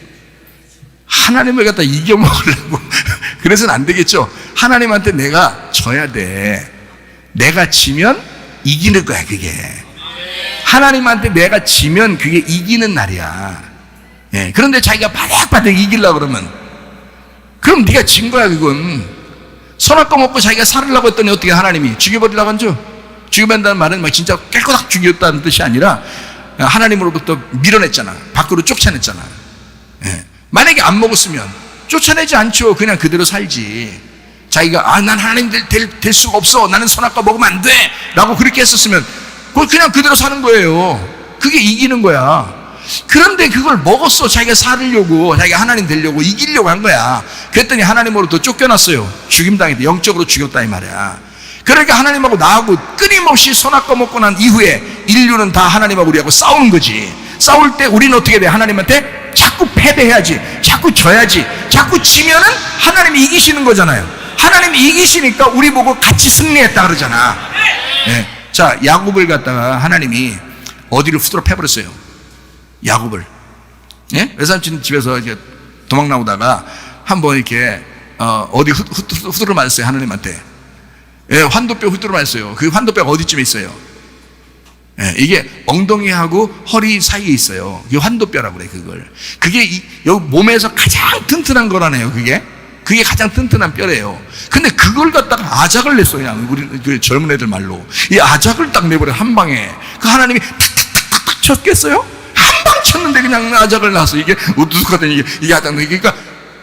하나님을 갖다 이겨먹으려고 그래서는 안 되겠죠. 하나님한테 내가 져야 돼. 내가 지면 이기는 거야, 그게. 하나님한테 내가 지면 그게 이기는 날이야. 그런데 자기가 바닥바닥 이기려고 그러면, 그럼 네가 진 거야, 그건. 선악과 먹고 자기가 살으려고 했더니 어떻게 하나님이 죽여버리려고 하죠? 죽여버린다는 말은 막 진짜 깨끗하게 죽였다는 뜻이 아니라 하나님으로부터 밀어냈잖아. 밖으로 쫓아냈잖아. 만약에 안 먹었으면 쫓아내지 않죠. 그냥 그대로 살지. 자기가 난 하나님 될 수가 없어, 나는 선악과 먹으면 안 돼 라고 그렇게 했었으면 그냥 그대로 사는 거예요. 그게 이기는 거야. 그런데 그걸 먹었어. 자기가 살으려고, 자기가 하나님 되려고, 이기려고 한 거야. 그랬더니 하나님으로부터 쫓겨났어요. 죽임당했대. 영적으로 죽였다 이 말이야. 그러니까 하나님하고 나하고 끊임없이 손아까 먹고 난 이후에 인류는 다 하나님하고 우리하고 싸우는 거지. 싸울 때 우리는 어떻게 돼? 하나님한테 자꾸 패배해야지, 자꾸 져야지. 자꾸 지면은 하나님이 이기시는 거잖아요. 하나님이 이기시니까 우리 보고 같이 승리했다 그러잖아. 네. 자, 야곱을 갖다가 하나님이 어디를 후드로 패버렸어요. 야곱을. 예? 외삼촌 집에서 이제 도망 나오다가 한번 이렇게 어디 후드로 맞았어요. 하나님한테. 예, 환도뼈 후드로 맞았어요. 그 환도뼈가 어디쯤에 있어요? 예, 이게 엉덩이하고 허리 사이에 있어요. 그게 환도뼈라고 그래, 그걸. 그게 여기 몸에서 가장 튼튼한 거라네요, 그게. 그게 가장 튼튼한 뼈래요. 근데 그걸 갖다가 아작을 냈어요. 그냥 우리 그 젊은 애들 말로. 이 아작을 딱 내버려, 한 방에. 그 하나님이 탁탁탁탁 쳤겠어요? 한 방 쳤는데 그냥 아작을 났어. 이게 우두둑하더니 이게 아작 내. 그러니까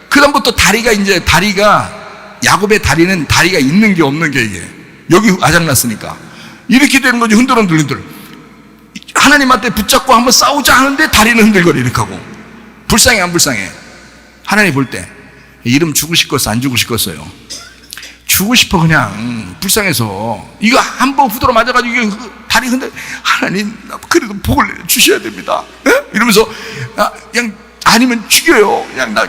그다음부터 다리가 야곱의 다리는 다리가 있는 게 없는 게 이게. 여기 아작 났으니까. 이렇게 되는 거지. 흔들흔들. 하나님한테 붙잡고 한번 싸우자 하는데 다리는 흔들거려 이렇게 하고. 불쌍해 안 불쌍해? 하나님 볼 때 이름 주고 싶겠어 안 주고 싶겠어요? 주고 싶어. 그냥 불쌍해서. 이거 한번 후드로 맞아가지고 이게 다리 흔들. 하나님 그래도 복을 주셔야 됩니다. 에? 이러면서 그냥 아니면 죽여요. 그냥 나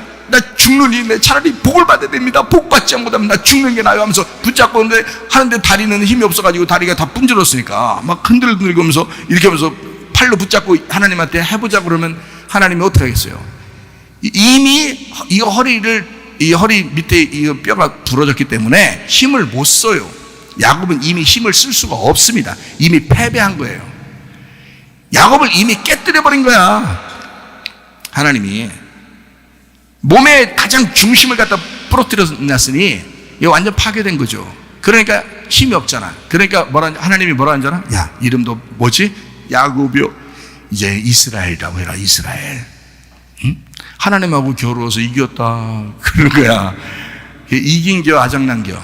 죽느니 내 차라리 복을 받아야 됩니다. 복 받지 못하면 나 죽는 게 나아요 하면서 붙잡고 하는데 다리는 힘이 없어가지고 다리가 다 분질렀으니까 막 흔들면서 이렇게 하면서 팔로 붙잡고 하나님한테 해보자 그러면 하나님이 어떻게 하겠어요? 이미 이 허리 밑에 이 뼈가 부러졌기 때문에 힘을 못 써요. 야곱은 이미 힘을 쓸 수가 없습니다. 이미 패배한 거예요. 야곱을 이미 깨뜨려버린 거야. 하나님이 몸의 가장 중심을 갖다 부러뜨려 놨으니 이거 완전 파괴된 거죠. 그러니까 힘이 없잖아. 그러니까 하나님이 뭐라 하잖아. 야, 이름도 뭐지? 야곱이요. 이제 이스라엘이라고 해라. 이스라엘. 응? 하나님하고 겨루어서 이겼다 그런 거야. 이긴 겨 아작난 겨.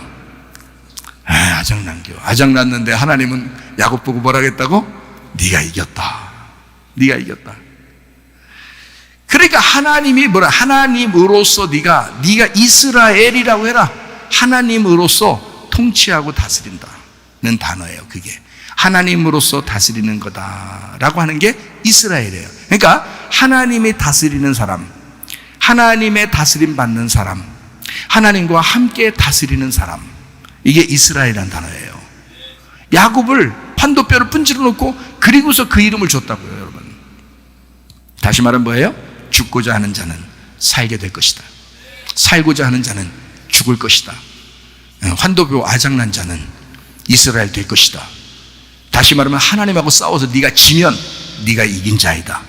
아작난 겨. 아작났는데 하나님은 야곱 보고 뭐라 했다고? 네가 이겼다. 네가 이겼다. 그러니까 하나님이 하나님으로서 네가 이스라엘이라고 해라. 하나님으로서 통치하고 다스린다는 단어예요. 그게 하나님으로서 다스리는 거다라고 하는 게 이스라엘이에요. 그러니까 하나님이 다스리는 사람, 하나님의 다스림 받는 사람, 하나님과 함께 다스리는 사람, 이게 이스라엘이라는 단어예요. 야곱을 환도뼈를 분질러 놓고 그리고서 그 이름을 줬다고요, 여러분. 다시 말하면 뭐예요? 죽고자 하는 자는 살게 될 것이다. 살고자 하는 자는 죽을 것이다. 환도뼈 아작난 자는 이스라엘 될 것이다. 다시 말하면 하나님하고 싸워서 네가 지면 네가 이긴 자이다.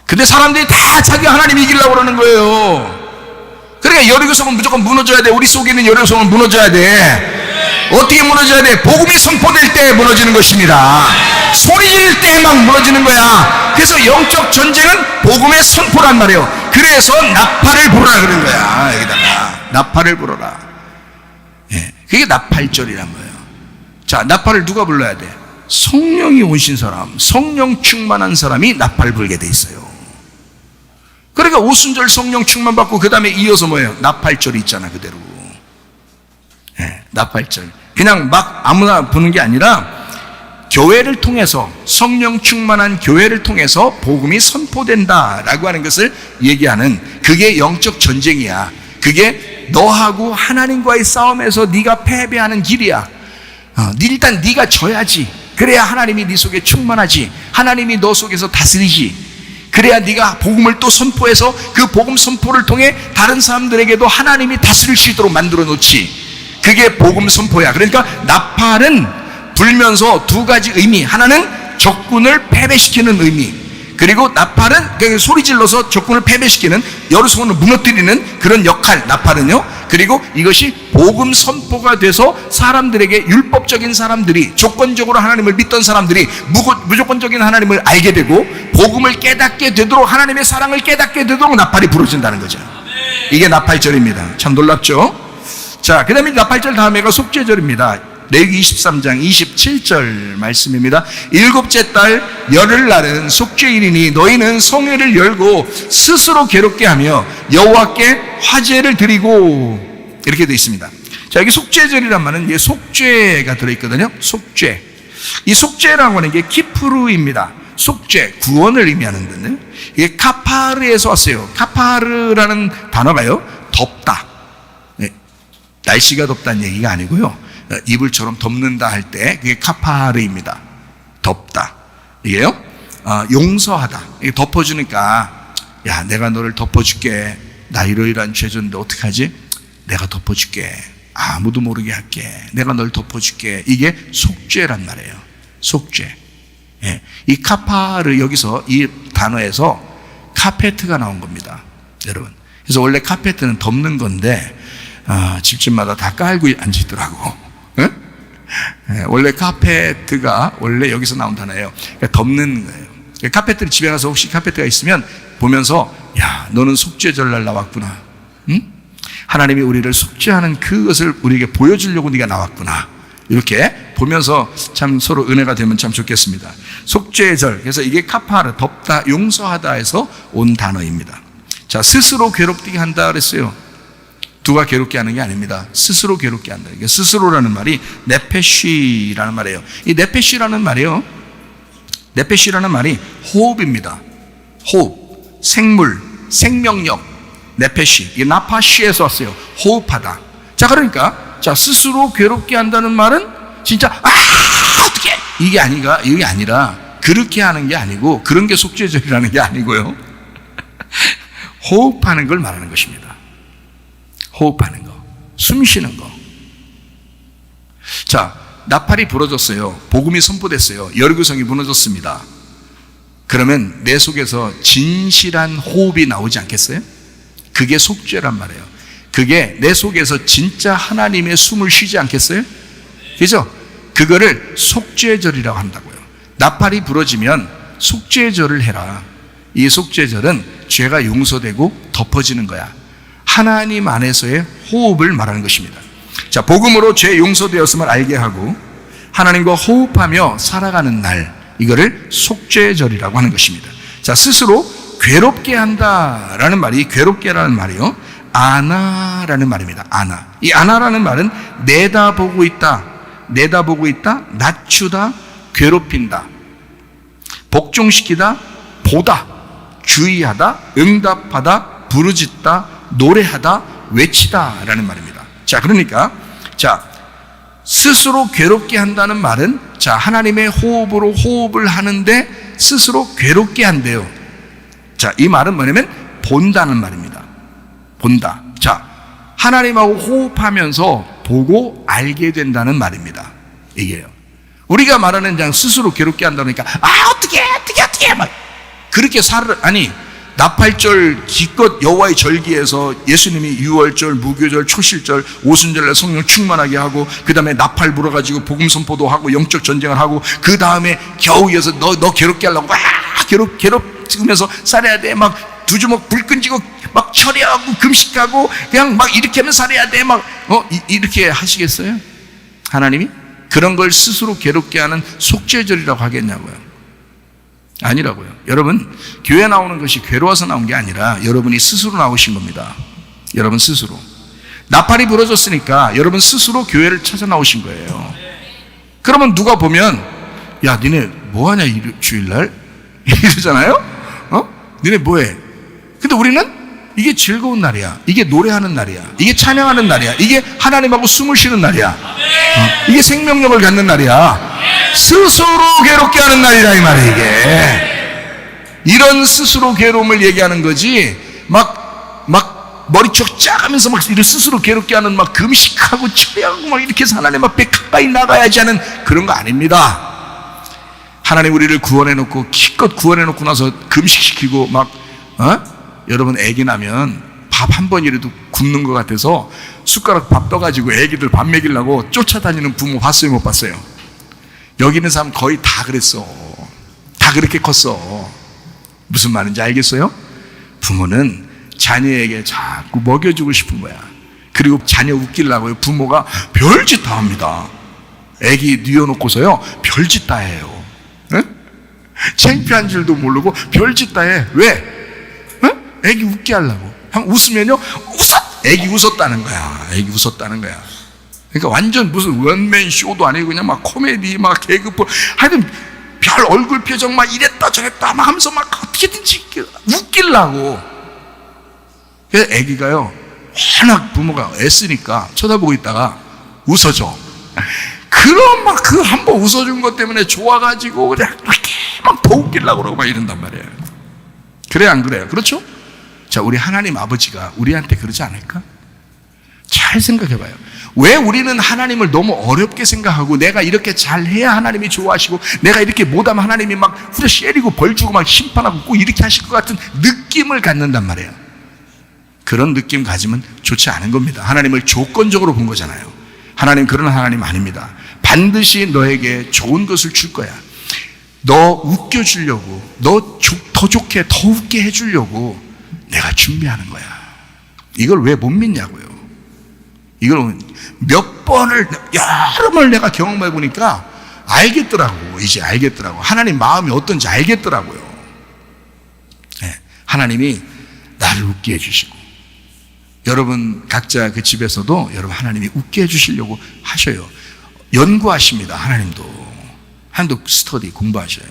근데 사람들이 다 자기 하나님 이기려고 그러는 거예요. 그러니까 여리고성은 무조건 무너져야 돼. 우리 속에 있는 여리고성은 무너져야 돼. 어떻게 무너져야 돼? 복음이 선포될 때 무너지는 것입니다. 소리 지를 때 막 무너지는 거야. 그래서 영적 전쟁은 복음의 선포란 말이에요. 그래서 나팔을 불어라 그런 거야. 여기다가 나팔을 불어라. 예, 그게 나팔절이란 거예요. 자, 나팔을 누가 불러야 돼? 성령이 오신 사람, 성령 충만한 사람이 나팔 불게 돼 있어요. 그러니까 오순절 성령 충만 받고 그 다음에 이어서 뭐예요? 나팔절이 있잖아, 그대로. 예, 나팔절. 그냥 막 아무나 부는 게 아니라 교회를 통해서, 성령 충만한 교회를 통해서 복음이 선포된다라고 하는 것을 얘기하는, 그게 영적 전쟁이야. 그게 너하고 하나님과의 싸움에서 네가 패배하는 길이야. 일단 네가 져야지. 그래야 하나님이 네 속에 충만하지. 하나님이 너 속에서 다스리지. 그래야 네가 복음을 또 선포해서 그 복음 선포를 통해 다른 사람들에게도 하나님이 다스릴 수 있도록 만들어 놓지. 그게 복음 선포야. 그러니까 나팔은 불면서 두 가지 의미. 하나는 적군을 패배시키는 의미. 그리고 나팔은 소리 질러서 적군을 패배시키는, 여리고성을 무너뜨리는 그런 역할, 나팔은요. 그리고 이것이 복음 선포가 돼서 사람들에게, 율법적인 사람들이, 조건적으로 하나님을 믿던 사람들이 무조건적인 하나님을 알게 되고 복음을 깨닫게 되도록, 하나님의 사랑을 깨닫게 되도록 나팔이 부러진다는 거죠. 이게 나팔절입니다. 참 놀랍죠? 자, 그 다음에 나팔절 다음에가 속죄절입니다. 레위기 23장 27절 말씀입니다. 일곱째 달 열흘날은 속죄일이니 너희는 성회를 열고 스스로 괴롭게 하며 여호와께 화제를 드리고, 이렇게 되어 있습니다. 자, 여기 속죄절이란 말은 이게 속죄가 들어있거든요. 속죄. 이 속죄라고 하는 게 키프루입니다. 속죄, 구원을 의미하는데, 이게 카파르에서 왔어요. 카파르라는 단어가요, 덥다. 날씨가 덥다는 얘기가 아니고요, 이불처럼 덮는다 할 때 그게 카파르입니다. 덮다. 이게요, 용서하다. 이게 덮어주니까, 야, 내가 너를 덮어줄게. 나 이러이러한 죄졌는데 어떡하지? 내가 덮어줄게. 아무도 모르게 할게. 내가 널 덮어줄게. 이게 속죄란 말이에요. 속죄. 예. 이 카파르, 여기서 이 단어에서 카페트가 나온 겁니다, 여러분. 그래서 원래 카페트는 덮는 건데, 집집마다 다 깔고 앉으더라고. 예? 예. 원래 카페트가 원래 여기서 나온 단어예요. 그러니까 덮는 거예요. 카페트를 집에 가서 혹시 카페트가 있으면 보면서, 야, 너는 속죄절날 나왔구나. 응? 하나님이 우리를 속죄하는 그것을 우리에게 보여주려고 네가 나왔구나. 이렇게 보면서 참 서로 은혜가 되면 참 좋겠습니다. 속죄절, 그래서 이게 카파르, 덮다, 용서하다 해서 온 단어입니다. 자, 스스로 괴롭게 한다 그랬어요. 누가 괴롭게 하는 게 아닙니다. 스스로 괴롭게 한다. 이게 스스로라는 말이 네페쉬라는 말이에요. 이 네페쉬라는 말이요, 네페쉬라는 말이 호흡입니다. 호흡, 생물, 생명력. 네페시, 이게 나파시에서 왔어요. 호흡하다. 자, 그러니까, 자, 스스로 괴롭게 한다는 말은 진짜, 어떻게! 이게 아니라, 그렇게 하는 게 아니고, 그런 게 속죄절이라는 게 아니고요. 호흡하는 걸 말하는 것입니다. 호흡하는 거. 숨 쉬는 거. 자, 나팔이 부러졌어요. 복음이 선포됐어요. 여리고성이 무너졌습니다. 그러면 내 속에서 진실한 호흡이 나오지 않겠어요? 그게 속죄란 말이에요. 그게 내 속에서 진짜 하나님의 숨을 쉬지 않겠어요? 그죠? 그거를 속죄절이라고 한다고요. 나팔이 부러지면 속죄절을 해라. 이 속죄절은 죄가 용서되고 덮어지는 거야. 하나님 안에서의 호흡을 말하는 것입니다. 자, 복음으로 죄 용서되었음을 알게 하고 하나님과 호흡하며 살아가는 날, 이거를 속죄절이라고 하는 것입니다. 자, 스스로 괴롭게 한다라는 말이, 괴롭게라는 말이요, 아나라는 말입니다. 아나. 이 아나라는 말은 내다보고 있다, 낮추다, 괴롭힌다, 복종시키다, 보다, 주의하다, 응답하다, 부르짖다, 노래하다, 외치다라는 말입니다. 자, 그러니까, 자, 스스로 괴롭게 한다는 말은, 자, 하나님의 호흡으로 호흡을 하는데 스스로 괴롭게 한대요. 자, 이 말은 뭐냐면 본다는 말입니다. 본다. 자, 하나님하고 호흡하면서 보고 알게 된다는 말입니다. 이게요. 우리가 말하는 장 스스로 괴롭게 한다니까, 어떻게 막 그렇게 아니, 나팔절 기껏 여호와의 절기에서 예수님이 유월절, 무교절, 초실절, 오순절에 성령 충만하게 하고, 그 다음에 나팔 불어가지고 복음 선포도 하고 영적 전쟁을 하고, 그 다음에 겨우 이어서 너 괴롭게 하려고 막 괴롭히면서 살아야 돼. 막 두 주먹 불 끈지고 막 철회하고 금식하고 그냥 막 이렇게 하면 살아야 돼. 막 이렇게 하시겠어요? 하나님이 그런 걸 스스로 괴롭게 하는 속죄절이라고 하겠냐고요? 아니라고요. 여러분, 교회 나오는 것이 괴로워서 나온 게 아니라 여러분이 스스로 나오신 겁니다. 여러분 스스로. 나팔이 부러졌으니까 여러분 스스로 교회를 찾아 나오신 거예요. 그러면 누가 보면, 야, 니네 뭐하냐 주일날? 이러잖아요? 니네 뭐해? 근데 우리는 이게 즐거운 날이야. 이게 노래하는 날이야. 이게 찬양하는 날이야. 이게 하나님하고 숨을 쉬는 날이야. 이게 생명력을 갖는 날이야. 스스로 괴롭게 하는 날이라 이 말이야. 이게 이런 스스로 괴로움을 얘기하는 거지, 막 머리쪽 짜가면서 막 이를 스스로 괴롭게 하는, 막 금식하고 철회하고 막 이렇게 해서 하나님 앞에 가까이 나가야지 하는 그런 거 아닙니다. 하나님 우리를 구원해놓고, 기껏 구원해놓고 나서 금식시키고 여러분 애기 나면 밥 한 번이라도 굶는 것 같아서 숟가락 밥 떠가지고 애기들 밥 먹이려고 쫓아다니는 부모 봤어요, 못 봤어요? 여기 있는 사람 거의 다 그랬어. 다 그렇게 컸어. 무슨 말인지 알겠어요? 부모는 자녀에게 자꾸 먹여주고 싶은 거야. 그리고 자녀 웃기려고 부모가 별짓 다 합니다. 애기 뉘어놓고서요 별짓 다 해요. 응? 창피한 줄도 모르고 별짓 다 해. 왜? 응? 애기 웃게 하려고. 웃으면요 애기 웃었다는 거야. 애기 웃었다는 거야. 그러니까 완전 무슨 원맨 쇼도 아니고 그냥 막 코미디 막 개그포 하여튼 별 얼굴 표정 막 이랬다 저랬다 막 하면서 막 어떻게든지 웃기려고. 그래서 애기가요 워낙 부모가 애쓰니까 쳐다보고 있다가 웃어줘. 그럼 막 그 한 번 웃어준 것 때문에 좋아가지고 그냥 막 더 웃기려고 그러고 막 이런단 말이에요. 그래 안 그래요? 그렇죠? 자, 우리 하나님 아버지가 우리한테 그러지 않을까? 잘 생각해 봐요. 왜 우리는 하나님을 너무 어렵게 생각하고 내가 이렇게 잘해야 하나님이 좋아하시고 내가 이렇게 못하면 하나님이 막 후려시리고 벌 주고 막 심판하고 꼭 이렇게 하실 것 같은 느낌을 갖는단 말이에요. 그런 느낌 가지면 좋지 않은 겁니다. 하나님을 조건적으로 본 거잖아요. 하나님 그런 하나님 아닙니다. 반드시 너에게 좋은 것을 줄 거야. 너 웃겨주려고, 너 더 좋게 더 웃게 해주려고 내가 준비하는 거야. 이걸 왜 못 믿냐고요. 이걸 몇 번을 여러 번을 내가 경험해 보니까 알겠더라고. 이제 알겠더라고. 하나님 마음이 어떤지 알겠더라고요. 네, 하나님이 나를 웃게 해주시고 여러분 각자 그 집에서도 여러분 하나님이 웃게 해주시려고 하셔요. 연구하십니다. 하나님도 스터디 공부하셔요.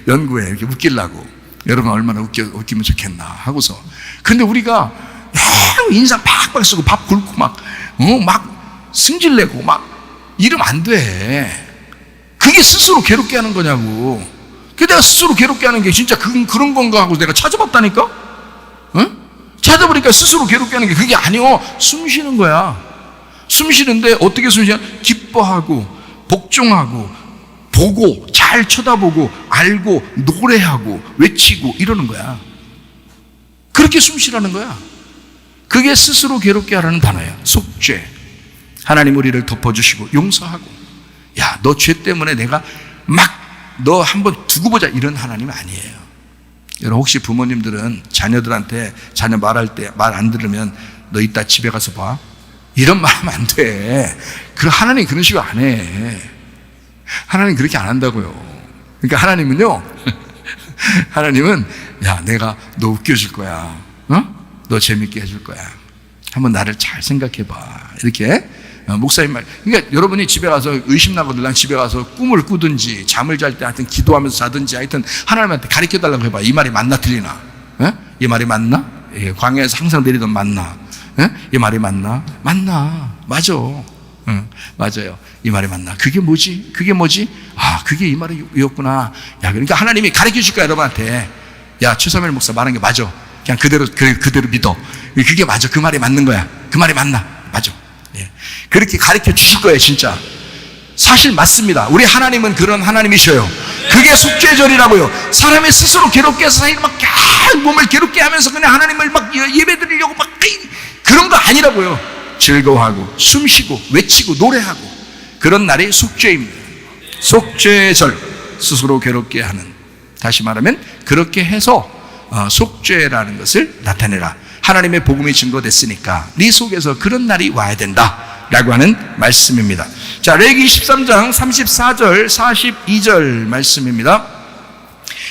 연구해 이렇게 웃기려고. 여러분 얼마나 웃기면 좋겠나 하고서. 근데 우리가 인상 팍팍 쓰고 밥 굶고 막 승질내고 막 이러면 안 돼. 그게 스스로 괴롭게 하는 거냐고. 그 내가 스스로 괴롭게 하는 게 진짜 그런 건가 하고 내가 찾아봤다니까? 응? 찾아보니까 스스로 괴롭게 하는 게 그게 아니오. 숨 쉬는 거야. 숨 쉬는데 어떻게 숨 쉬냐? 기뻐하고 복종하고 보고 잘 쳐다보고 알고 노래하고 외치고 이러는 거야. 그렇게 숨 쉬라는 거야. 그게 스스로 괴롭게 하라는 단어야. 속죄. 하나님 우리를 덮어주시고 용서하고, 야, 너 죄 때문에 내가 막 너 한번 두고 보자 이런 하나님 아니에요. 여러분 혹시 부모님들은 자녀들한테 자녀 말할 때 말 안 들으면 너 이따 집에 가서 봐 이런 말 하면 안 돼. 그 하나님 그런 식으로 안 해. 하나님 그렇게 안 한다고요. 그러니까 하나님은요 하나님은 야, 내가 너 웃겨줄 거야. 너 재밌게 해줄 거야. 한번 나를 잘 생각해 봐. 이렇게 목사님 말. 그러니까 여러분이 집에 가서 의심나거든. 집에 가서 꿈을 꾸든지 잠을 잘 때 하여튼 기도하면서 자든지 하여튼 하나님한테 가르쳐 달라고 해봐. 이 말이 맞나 틀리나? 이 말이 맞나? 광야에서 항상 내리던 맞나? 이 말이 맞나? 맞나? 맞아. 맞아요. 이 말이 맞나? 그게 뭐지? 그게 뭐지? 아, 그게 이 말이었구나. 야, 그러니까 하나님이 가르쳐 줄 거야, 여러분한테. 야, 최사무엘 목사 말한 게 맞아. 그냥 그대로 믿어. 그게 맞아. 그 말이 맞는 거야. 그 말이 맞나? 맞아. 예. 그렇게 가르쳐 주실 거예요, 진짜. 사실 맞습니다. 우리 하나님은 그런 하나님이셔요. 그게 속죄절이라고요. 사람이 스스로 괴롭게 해서 막 몸을 괴롭게 하면서 그냥 하나님을 막 예배 드리려고 막 그런 거 아니라고요. 즐거워하고 숨쉬고 외치고 노래하고 그런 날이 속죄입니다. 속죄절. 스스로 괴롭게 하는. 다시 말하면 그렇게 해서 속죄라는 것을 나타내라. 하나님의 복음이 증거됐으니까 네 속에서 그런 날이 와야 된다 라고 하는 말씀입니다. 자, 레위기 13장 34절 42절 말씀입니다.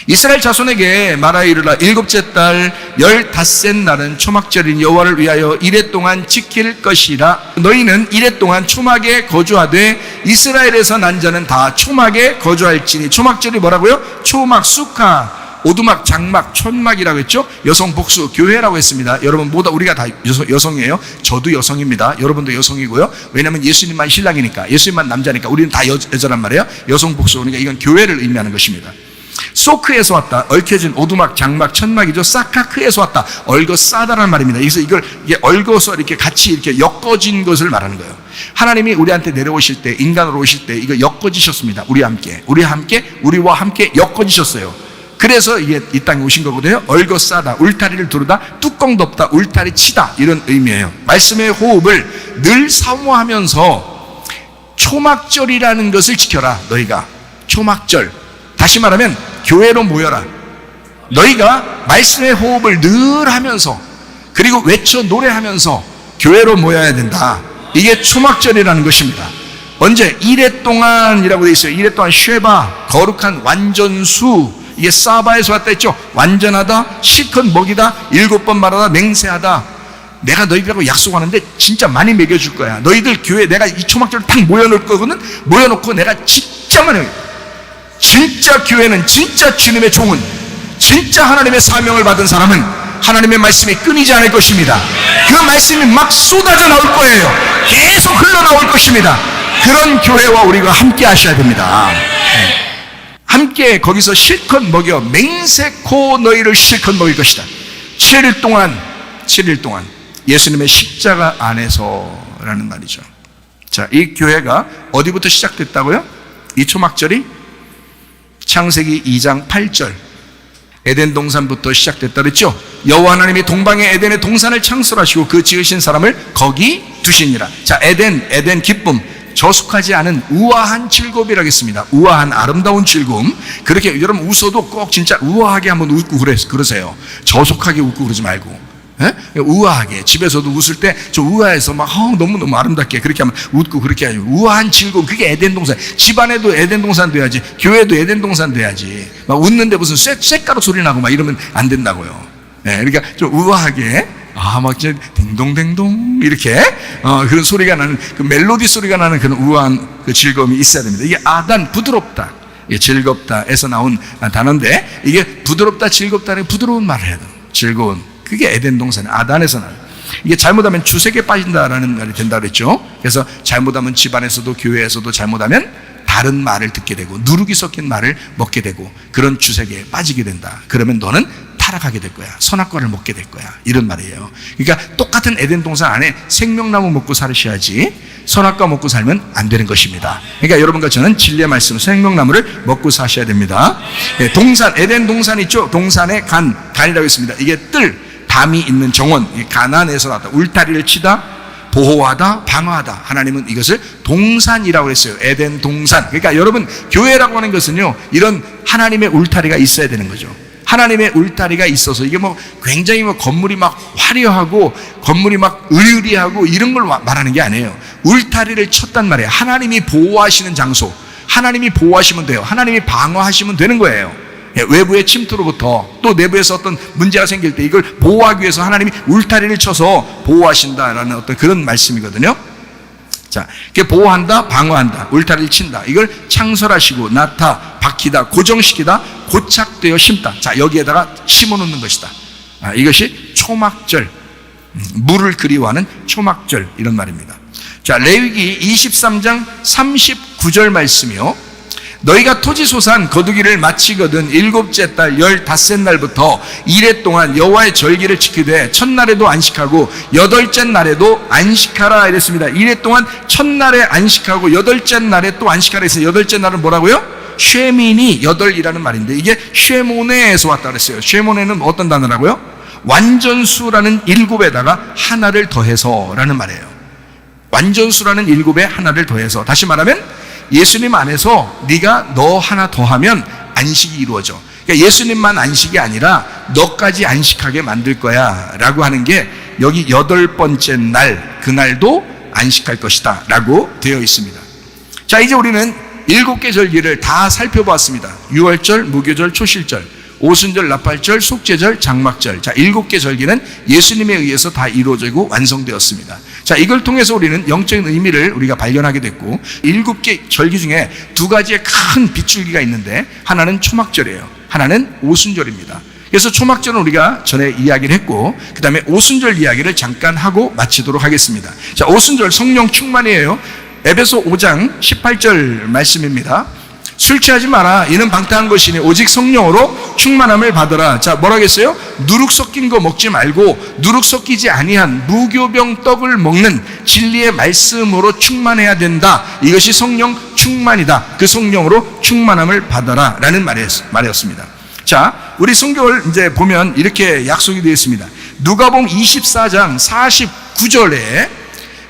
이스라엘 자손에게 말하여 이르라. 일곱째 달 15셋 날은 초막절인 여호와를 위하여 이레 동안 지킬 것이라. 너희는 이레 동안 초막에 거주하되 이스라엘에서 난 자는 다 초막에 거주할지니. 초막절이 뭐라고요? 초막, 수카, 오두막, 장막, 천막이라고 했죠. 여성 복수, 교회라고 했습니다. 여러분 모두 우리가 다 여성이에요. 저도 여성입니다. 여러분도 여성이고요. 왜냐하면 예수님만 신랑이니까, 예수님만 남자니까 우리는 다 여자란 말이에요. 여성 복수. 그러니까 이건 교회를 의미하는 것입니다. 소크에서 왔다. 얽혀진 오두막, 장막, 천막이죠. 사카크에서 왔다. 얽어 싸다라는 말입니다. 그래서 이게 얽어서 이렇게 같이 이렇게 엮어진 것을 말하는 거예요. 하나님이 우리한테 내려오실 때, 인간으로 오실 때 이거 엮어지셨습니다. 우리와 함께 엮어지셨어요. 그래서 이게 이 땅에 오신 거거든요. 얽어 싸다, 울타리를 두르다, 뚜껑 덮다, 울타리 치다 이런 의미예요. 말씀의 호흡을 늘 사모하면서 초막절이라는 것을 지켜라. 너희가 초막절, 다시 말하면 교회로 모여라. 너희가 말씀의 호흡을 늘 하면서 그리고 외쳐 노래하면서 교회로 모여야 된다. 이게 초막절이라는 것입니다. 언제? 이레 동안이라고 되어 있어요. 이레 동안 쉐바, 거룩한 완전수. 이게 사바에서 왔다 했죠. 완전하다, 실컷 먹이다, 7번 말하다, 맹세하다. 내가 너희들하고 약속하는데 진짜 많이 먹여줄 거야. 너희들 교회에 내가 이 초막절을 딱 모여놓을 거거든. 모여놓고 내가 진짜 많이 먹여. 진짜 교회는, 진짜 주님의 종은, 진짜 하나님의 사명을 받은 사람은 하나님의 말씀이 끊이지 않을 것입니다. 그 말씀이 막 쏟아져 나올 거예요. 계속 흘러나올 것입니다. 그런 교회와 우리가 함께 하셔야 됩니다. 함께 거기서 실컷 먹여 맹세코 너희를 실컷 먹일 것이다. 7일 동안 예수님의 십자가 안에서라는 말이죠. 자, 이 교회가 어디부터 시작됐다고요? 이 초막절이 창세기 2장 8절 에덴 동산부터 시작됐다 그랬죠. 여호와 하나님이 동방의 에덴의 동산을 창설하시고 그 지으신 사람을 거기 두시니라. 자, 에덴 기쁨, 저속하지 않은 우아한 즐거움이라겠습니다. 우아한 아름다운 즐거움. 그렇게 여러분 웃어도 꼭 진짜 우아하게 한번 웃고 그러세요. 저속하게 웃고 그러지 말고. 우아하게. 집에서도 웃을 때 좀 우아해서 막 너무너무 아름답게 그렇게 하면 웃고 그렇게 하죠. 우아한 즐거움. 그게 에덴 동산. 집안에도 에덴 동산 돼야지. 교회도 에덴 동산 돼야지. 막 웃는데 무슨 쇳가루 소리 나고 막 이러면 안 된다고요. 그러니까 좀 우아하게 막 진짜 딩동댕동 이렇게 그런 소리가 나는, 그 멜로디 소리가 나는 그런 우아한 그 즐거움이 있어야 됩니다. 이게 아단, 부드럽다, 즐겁다에서 나온 단어인데, 이게 부드럽다, 즐겁다는 부드러운 말을 해야 돼요. 즐거운. 그게 에덴 동산, 아단에서 나요. 이게 잘못하면 주색에 빠진다라는 말이 된다 그랬죠. 그래서 잘못하면 집안에서도 교회에서도 잘못하면 다른 말을 듣게 되고 누룩이 섞인 말을 먹게 되고 그런 주색에 빠지게 된다. 그러면 너는 타락하게 될 거야. 선악과를 먹게 될 거야. 이런 말이에요. 그러니까 똑같은 에덴 동산 안에 생명나무 먹고 살으셔야지 선악과 먹고 살면 안 되는 것입니다. 그러니까 여러분과 저는 진리의 말씀, 생명나무를 먹고 사셔야 됩니다. 동산, 에덴 동산 있죠? 동산의 간이라고 했습니다. 이게 담이 있는 정원, 가나안에서 나왔다. 울타리를 치다, 보호하다, 방어하다. 하나님은 이것을 동산이라고 했어요. 에덴 동산. 그러니까 여러분, 교회라고 하는 것은요, 이런 하나님의 울타리가 있어야 되는 거죠. 하나님의 울타리가 있어서 이게 굉장히 건물이 막 화려하고 건물이 막 의리하고 이런 걸 말하는 게 아니에요. 울타리를 쳤단 말이에요. 하나님이 보호하시는 장소, 하나님이 보호하시면 돼요. 하나님이 방어하시면 되는 거예요. 외부의 침투로부터 또 내부에서 어떤 문제가 생길 때 이걸 보호하기 위해서 하나님이 울타리를 쳐서 보호하신다라는 어떤 그런 말씀이거든요. 자, 이렇게 보호한다, 방어한다, 울타리를 친다. 이걸 창설하시고 박히다, 고정시키다, 고착되어 심다. 자, 여기에다가 심어놓는 것이다. 이것이 초막절, 물을 그리워하는 초막절, 이런 말입니다. 자, 레위기 23장 39절 말씀이요. 너희가 토지소산 거두기를 마치거든 7째 달 15날부터 이레 동안 여호와의 절기를 지키되 첫날에도 안식하고 8째 날에도 안식하라 이랬습니다. 이레 동안 첫날에 안식하고 8째 날에 또 안식하라 했어요. 8째 날은 뭐라고요? 쉐민이 8이라는 말인데 이게 쉐모네에서 왔다 그랬어요. 쉐모네는 어떤 단어라고요? 완전수라는 7에다가 하나를 더해서라는 말이에요. 완전수라는 7에 하나를 더해서. 다시 말하면 예수님 안에서 네가 너 하나 더하면 안식이 이루어져. 그러니까 예수님만 안식이 아니라 너까지 안식하게 만들 거야 라고 하는 게 여기 8번째 날, 그날도 안식할 것이다 라고 되어 있습니다. 자, 이제 우리는 7개 절기를 다 살펴보았습니다. 유월절, 무교절, 초실절, 오순절, 나팔절, 속죄절, 장막절. 자, 7개 절기는 예수님에 의해서 다 이루어지고 완성되었습니다. 자, 이걸 통해서 우리는 영적인 의미를 우리가 발견하게 됐고, 7개 절기 중에 2가지의 큰 빗줄기가 있는데 하나는 초막절이에요. 하나는 오순절입니다. 그래서 초막절은 우리가 전에 이야기를 했고, 그 다음에 오순절 이야기를 잠깐 하고 마치도록 하겠습니다. 자, 오순절 성령 충만이에요. 에베소 5장 18절 말씀입니다. 술 취하지 마라. 이는 방탕한 것이니 오직 성령으로 충만함을 받으라. 자, 뭐라겠어요? 누룩 섞인 거 먹지 말고 누룩 섞이지 아니한 무교병 떡을 먹는 진리의 말씀으로 충만해야 된다. 이것이 성령 충만이다. 그 성령으로 충만함을 받아라 라는 말이었습니다. 자, 우리 성경을 이제 보면 이렇게 약속이 되어 있습니다. 누가복음 24장 49절에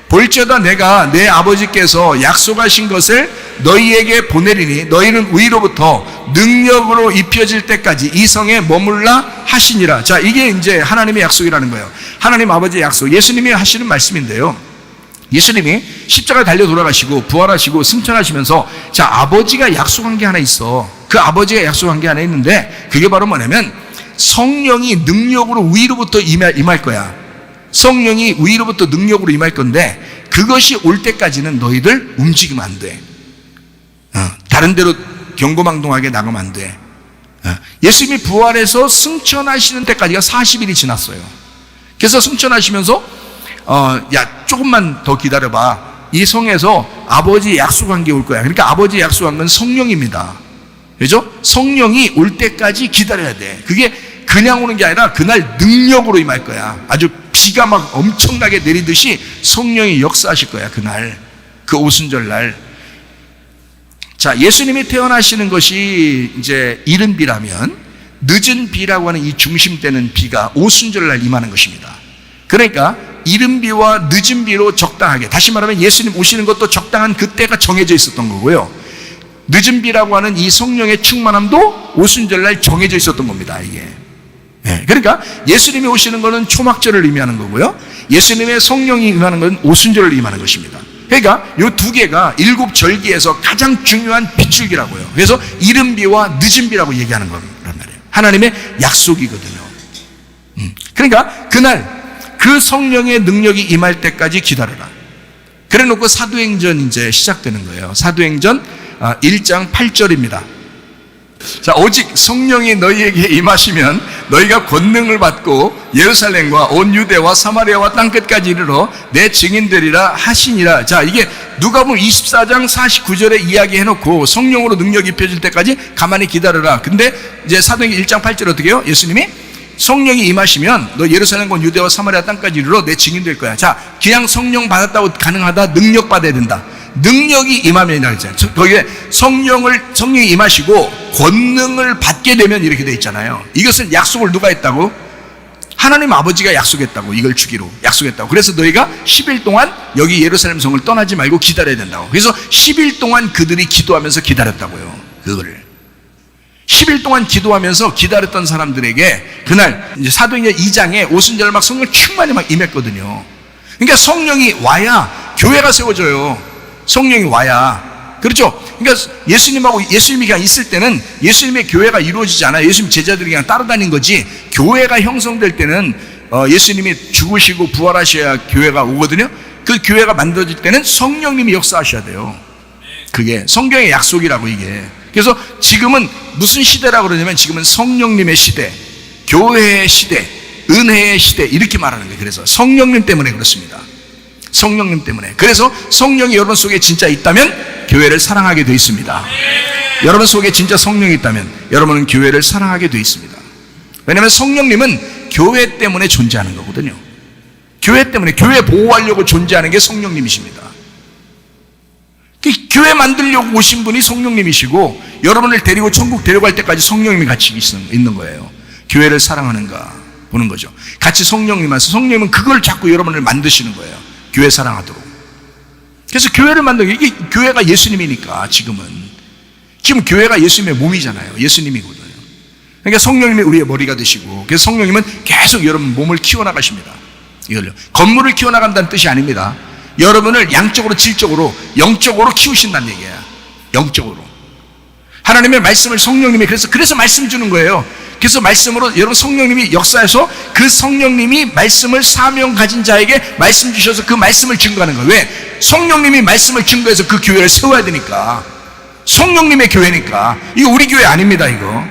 볼지어다 내가 내 아버지께서 약속하신 것을 너희에게 보내리니 너희는 위로부터 능력으로 입혀질 때까지 이 성에 머물라 하시니라. 자, 이게 이제 하나님의 약속이라는 거예요. 하나님 아버지의 약속, 예수님이 하시는 말씀인데요. 예수님이 십자가에 달려 돌아가시고 부활하시고 승천하시면서 자, 아버지가 약속한 게 하나 있어. 그 아버지가 약속한 게 하나 있는데 그게 바로 뭐냐면 성령이 능력으로 위로부터 임할 거야. 성령이 위로부터 능력으로 임할 건데 그것이 올 때까지는 너희들 움직이면 안 돼. 다른 데로 경거망동하게 나가면 안 돼. 예수님이 부활해서 승천하시는 때까지가 40일이 지났어요. 그래서 승천하시면서 야, 조금만 더 기다려봐. 이 성에서 아버지 약속한 게 올 거야. 그러니까 아버지 약속한 건 성령입니다. 그죠? 성령이 올 때까지 기다려야 돼. 그게 그냥 오는 게 아니라 그날 능력으로 임할 거야. 아주 비가 막 엄청나게 내리듯이 성령이 역사하실 거야. 그날, 그 오순절날. 자, 예수님이 태어나시는 것이 이제 이른 비라면 늦은 비라고 하는 이 중심되는 비가 오순절날 임하는 것입니다. 그러니까 이른 비와 늦은 비로 적당하게, 다시 말하면 예수님 오시는 것도 적당한 그때가 정해져 있었던 거고요. 늦은 비라고 하는 이 성령의 충만함도 오순절날 정해져 있었던 겁니다. 이게. 그러니까 예수님이 오시는 것은 초막절을 의미하는 거고요. 예수님의 성령이 임하는 것은 오순절을 의미하는 것입니다. 그러니까 이 두 개가 일곱 절기에서 가장 중요한 빗줄기라고요. 그래서 이른 비와 늦은 비라고 얘기하는 거란 말이에요. 하나님의 약속이거든요. 그러니까 그날 그 성령의 능력이 임할 때까지 기다려라. 그래 놓고 사도행전 이제 시작되는 거예요. 사도행전 1장 8절입니다. 자, 오직 성령이 너희에게 임하시면 너희가 권능을 받고 예루살렘과 온 유대와 사마리아와 땅끝까지 이르러 내 증인되리라 하시니라. 자, 이게 누가복음 24장 49절에 이야기해놓고 성령으로 능력이 입혀질 때까지 가만히 기다려라. 근데 이제 사도행전 1장 8절 어떻게 해요? 예수님이 성령이 임하시면 너 예루살렘과 유대와 사마리아 땅까지 이르러 내 증인 될 거야. 자, 그냥 성령 받았다고 가능하다? 능력 받아야 된다. 능력이 임하면이라고 했잖아요. 거기에 성령이 임하시고 권능을 받게 되면 이렇게 돼 있잖아요. 이것은 약속을 누가 했다고? 하나님 아버지가 약속했다고. 이걸 주기로 약속했다고. 그래서 너희가 10일 동안 여기 예루살렘 성을 떠나지 말고 기다려야 된다고. 그래서 10일 동안 그들이 기도하면서 기다렸다고요. 그거를 10일 동안 기도하면서 기다렸던 사람들에게 그날 이제 사도행전 2장에 오순절 막 성령 충만히 막 임했거든요. 그러니까 성령이 와야 교회가 세워져요. 성령이 와야. 그렇죠? 그러니까 예수님이 그냥 있을 때는 예수님의 교회가 이루어지지 않아요. 예수님 제자들이 그냥 따라다닌 거지. 교회가 형성될 때는 예수님이 죽으시고 부활하셔야 교회가 오거든요. 그 교회가 만들어질 때는 성령님이 역사하셔야 돼요. 그게 성경의 약속이라고 이게. 그래서 지금은 무슨 시대라고 그러냐면 지금은 성령님의 시대, 교회의 시대, 은혜의 시대 이렇게 말하는 거예요. 그래서 성령님 때문에 그렇습니다. 성령님 때문에. 그래서 성령이 여러분 속에 진짜 있다면 교회를 사랑하게 되어 있습니다. 여러분 속에 진짜 성령이 있다면 여러분은 교회를 사랑하게 되어 있습니다. 왜냐하면 성령님은 교회 때문에 존재하는 거거든요. 교회 때문에, 교회 보호하려고 존재하는 게 성령님이십니다. 교회 만들려고 오신 분이 성령님이시고 여러분을 데리고 천국 데려갈 때까지 성령님이 같이 있는 거예요. 교회를 사랑하는가 보는 거죠. 같이 성령님한테, 성령님은 그걸 자꾸 여러분을 만드시는 거예요. 교회 사랑하도록. 그래서 교회를 만들고, 이게 교회가 예수님이니까 지금 교회가 예수님의 몸이잖아요. 예수님이거든요. 그러니까 성령님이 우리의 머리가 되시고, 그래서 성령님은 계속 여러분 몸을 키워나가십니다. 이걸요. 건물을 키워나간다는 뜻이 아닙니다. 여러분을 양적으로, 질적으로, 영적으로 키우신다는 얘기예요. 영적으로. 하나님의 말씀을 성령님이 그래서 말씀 주는 거예요. 그래서 말씀으로 여러분 성령님이 역사해서 그 성령님이 말씀을 사명 가진 자에게 말씀 주셔서 그 말씀을 증거하는 거예요. 왜? 성령님이 말씀을 증거해서 그 교회를 세워야 되니까. 성령님의 교회니까. 이거 우리 교회 아닙니다. 이거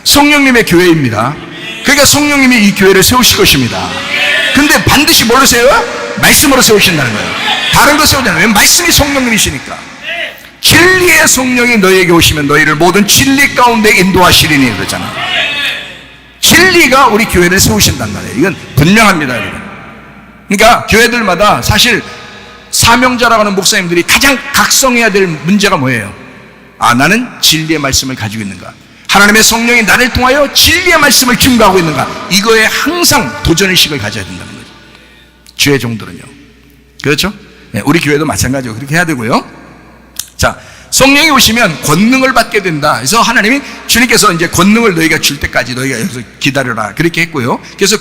성령님의 교회입니다. 그러니까 성령님이 이 교회를 세우실 것입니다. 근데 반드시 뭘로 세워요? 말씀으로 세우신다는 거예요. 다른 거 세우지 않아요. 말씀이 성령님이시니까. 진리의 성령이 너희에게 오시면 너희를 모든 진리 가운데 인도하시리니 그러잖아. 진리가 우리 교회를 세우신단 말이에요. 이건 분명합니다, 여러분. 그러니까 교회들마다 사실 사명자라고 하는 목사님들이 가장 각성해야 될 문제가 뭐예요? 나는 진리의 말씀을 가지고 있는가? 하나님의 성령이 나를 통하여 진리의 말씀을 증거하고 있는가? 이거에 항상 도전의식을 가져야 된다는 거죠. 주의 종들은요. 그렇죠? 네, 우리 교회도 마찬가지로 그렇게 해야 되고요. 자, 성령이 오시면 권능을 받게 된다. 그래서 주님께서 이제 권능을 너희가 줄 때까지 너희가 여기서 기다려라. 그렇게 했고요. 그래서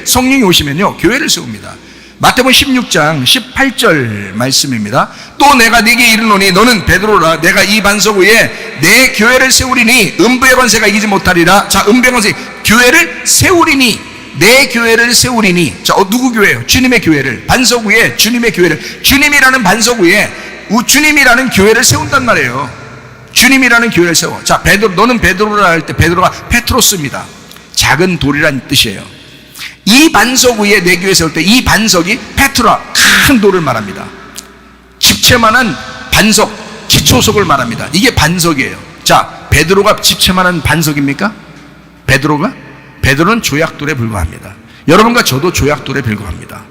성령이 오시면요, 교회를 세웁니다. 마태복음 16장 18절 말씀입니다. 또 내가 네게 이르노니 너는 베드로라. 내가 이 반석 위에 내 교회를 세우리니 음부의 권세가 이기지 못하리라. 자, 음부의 권세, 교회를 세우리니, 내 교회를 세우리니. 자, 누구 교회예요? 주님의 교회를, 반석 위에 주님의 교회를, 주님이라는 반석 위에 주님이라는 교회를 세운단 말이에요. 주님이라는 교회를 세워. 자, 베드로, 너는 베드로라 할 때 베드로가 페트로스입니다. 작은 돌이란 뜻이에요. 이 반석 위에 내 교회 세울 때 이 반석이 페트라, 큰 돌을 말합니다. 집채만한 반석, 기초석을 말합니다. 이게 반석이에요. 자, 베드로가 집채만한 반석입니까? 베드로는 조약돌에 불과합니다. 여러분과 저도 조약돌에 불과합니다.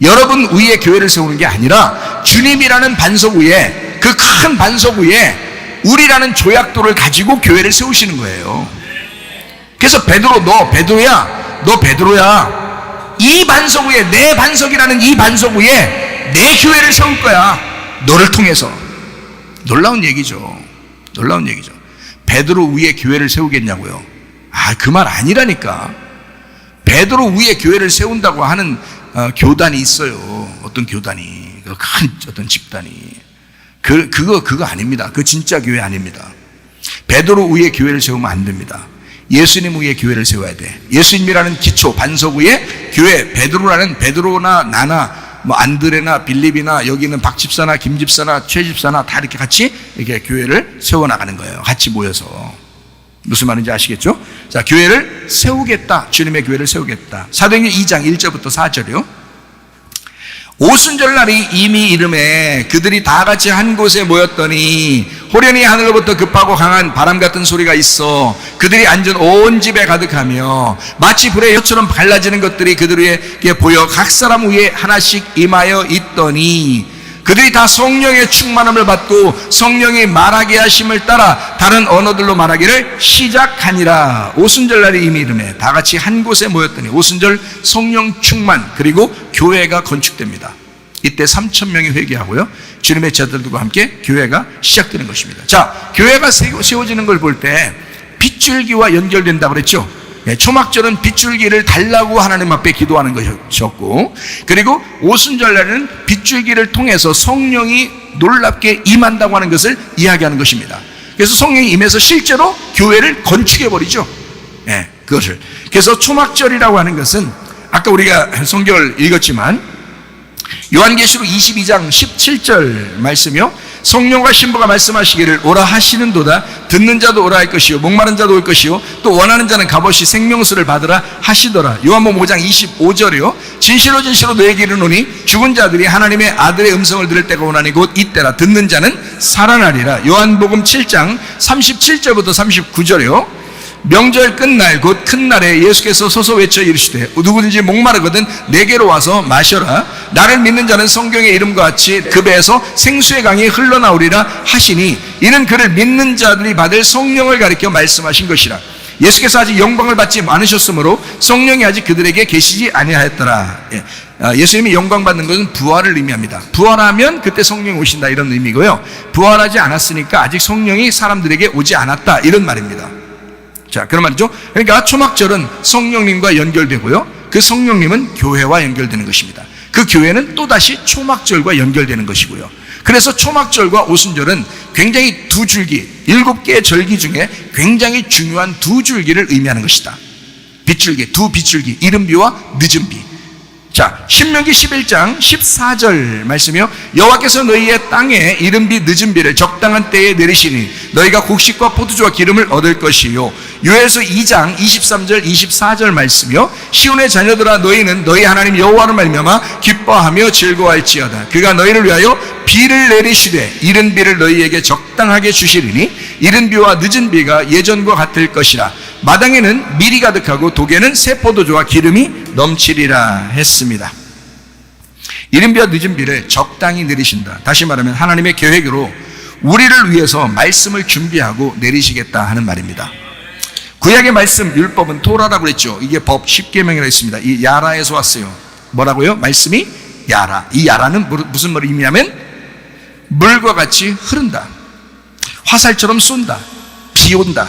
여러분 위에 교회를 세우는 게 아니라 주님이라는 반석 위에, 그 큰 반석 위에 우리라는 조약돌을 가지고 교회를 세우시는 거예요. 그래서 베드로, 너 베드로야. 이 반석 위에, 내 반석이라는 이 반석 위에 내 교회를 세울 거야. 너를 통해서. 놀라운 얘기죠. 놀라운 얘기죠. 베드로 위에 교회를 세우겠냐고요? 그 말 아니라니까. 베드로 위에 교회를 세운다고 하는 교단이 있어요. 어떤 교단이, 큰 어떤 집단이. 그거 아닙니다. 그 진짜 교회 아닙니다. 베드로 위에 교회를 세우면 안 됩니다. 예수님 위에 교회를 세워야 돼. 예수님이라는 기초, 반석 위에 교회, 베드로나 나나 뭐 안드레나 빌립이나 여기는 박 집사나 김 집사나 최 집사나 다 이렇게 같이 이렇게 교회를 세워나가는 거예요. 같이 모여서. 무슨 말인지 아시겠죠? 자, 교회를 세우겠다. 주님의 교회를 세우겠다. 사도행전 2장 1절부터 4절이요. 오순절날이 이미 이름에 그들이 다 같이 한 곳에 모였더니 호련히 하늘로부터 급하고 강한 바람 같은 소리가 있어 그들이 앉은 온 집에 가득하며 마치 불의 혀처럼 갈라지는 것들이 그들 위에 보여 각 사람 위에 하나씩 임하여 있더니 그들이 다 성령의 충만함을 받고 성령이 말하게 하심을 따라 다른 언어들로 말하기를 시작하니라. 오순절날이 이미 이름에 다 같이 한 곳에 모였더니, 오순절 성령 충만, 그리고 교회가 건축됩니다. 이때 3,000명이 회개하고요, 주님의 제자들과 함께 교회가 시작되는 것입니다. 자, 교회가 세워지는 걸 볼 때 빗줄기와 연결된다고 그랬죠. 초막절은 빗줄기를 달라고 하나님 앞에 기도하는 것이었고, 그리고 오순절날에는 빗줄기를 통해서 성령이 놀랍게 임한다고 하는 것을 이야기하는 것입니다. 그래서 성령이 임해서 실제로 교회를 건축해버리죠. 그것을. 그래서 초막절이라고 하는 것은 아까 우리가 성경을 읽었지만 요한계시록 22장 17절 말씀이요, 성령과 신부가 말씀하시기를 오라 하시는도다. 듣는 자도 오라 할 것이요 목마른 자도 올 것이요 또 원하는 자는 값없이 생명수를 받으라 하시더라. 요한복음 5장 25절이요, 진실로 진실로 너에게 이르노니 죽은 자들이 하나님의 아들의 음성을 들을 때가 오나니 곧 이때라. 듣는 자는 살아나리라. 요한복음 7장 37절부터 39절이요, 명절 끝날 곧 큰 날에 예수께서 서서 외쳐 이르시되 누구든지 목마르거든 내게로 와서 마셔라. 나를 믿는 자는 성경의 이름과 같이 그 배에서 생수의 강이 흘러나오리라 하시니 이는 그를 믿는 자들이 받을 성령을 가리켜 말씀하신 것이라. 예수께서 아직 영광을 받지 않으셨으므로 성령이 아직 그들에게 계시지 아니하였더라. 예수님이 영광 받는 것은 부활을 의미합니다. 부활하면 그때 성령이 오신다, 이런 의미고요, 부활하지 않았으니까 아직 성령이 사람들에게 오지 않았다, 이런 말입니다. 자, 그런 말이죠. 그러니까 초막절은 성령님과 연결되고요, 그 성령님은 교회와 연결되는 것입니다. 그 교회는 또다시 초막절과 연결되는 것이고요. 그래서 초막절과 오순절은 굉장히 두 줄기, 7개의 절기 중에 굉장히 중요한 두 줄기를 의미하는 것이다. 빗줄기, 두 빗줄기, 이른비와 늦은비. 자, 신명기 11장 14절 말씀이요, 여호와께서 너희의 땅에 이른비 늦은비를 적당한 때에 내리시니 너희가 곡식과 포도주와 기름을 얻을 것이요. 요엘서 2장 23절 24절 말씀이요, 시온의 자녀들아 너희는 너희 하나님 여호와를 말미암아 기뻐하며 즐거워할지어다. 그가 너희를 위하여 비를 내리시되 이른 비를 너희에게 적당하게 주시리니 이른 비와 늦은 비가 예전과 같을 것이라. 마당에는 밀이 가득하고 독에는 새 포도주와 기름이 넘치리라 했습니다. 이른 비와 늦은 비를 적당히 내리신다. 다시 말하면 하나님의 계획으로 우리를 위해서 말씀을 준비하고 내리시겠다 하는 말입니다. 구약의 말씀, 율법은 토라라고 그랬죠. 이게 법 10계명이라고 있습니다. 이 야라에서 왔어요. 뭐라고요? 말씀이 야라. 이 야라는 무슨 말을 의미하면 물과 같이 흐른다, 화살처럼 쏜다, 비 온다,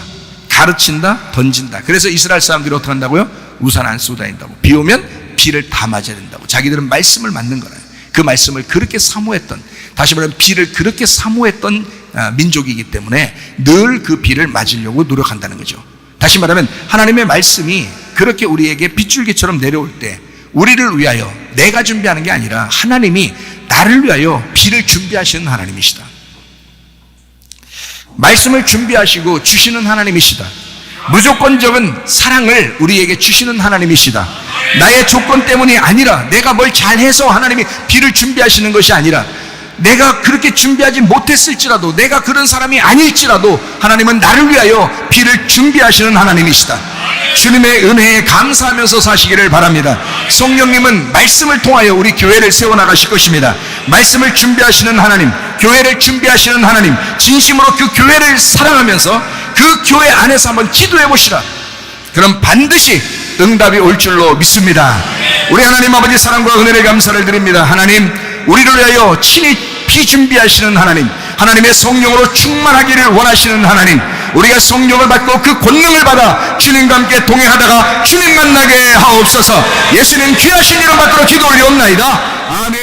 가르친다, 던진다. 그래서 이스라엘 사람들이 어떻게 한다고요? 우산 안 쏘고 다닌다고. 비 오면 비를 다 맞아야 된다고. 자기들은 말씀을 맞는 거라요. 그 말씀을 그렇게 사모했던, 다시 말하면 비를 그렇게 사모했던 민족이기 때문에 늘 그 비를 맞으려고 노력한다는 거죠. 다시 말하면 하나님의 말씀이 그렇게 우리에게 빗줄기처럼 내려올 때 우리를 위하여 내가 준비하는 게 아니라 하나님이 나를 위하여 비를 준비하시는 하나님이시다. 말씀을 준비하시고 주시는 하나님이시다. 무조건적인 사랑을 우리에게 주시는 하나님이시다. 나의 조건 때문이 아니라, 내가 뭘 잘해서 하나님이 비를 준비하시는 것이 아니라, 내가 그렇게 준비하지 못했을지라도, 내가 그런 사람이 아닐지라도 하나님은 나를 위하여 비를 준비하시는 하나님이시다. 주님의 은혜에 감사하면서 사시기를 바랍니다. 성령님은 말씀을 통하여 우리 교회를 세워나가실 것입니다. 말씀을 준비하시는 하나님, 교회를 준비하시는 하나님, 진심으로 그 교회를 사랑하면서 그 교회 안에서 한번 기도해 보시라. 그럼 반드시 응답이 올 줄로 믿습니다. 우리 하나님 아버지 사랑과 은혜를 감사를 드립니다. 하나님, 우리를 위하여 친히 비 준비하시는 하나님, 하나님의 성령으로 충만하기를 원하시는 하나님, 우리가 성령을 받고 그 권능을 받아 주님과 함께 동행하다가 주님 만나게 하옵소서. 예수님 귀하신 이름 받들어 기도 올리옵나이다. 아멘.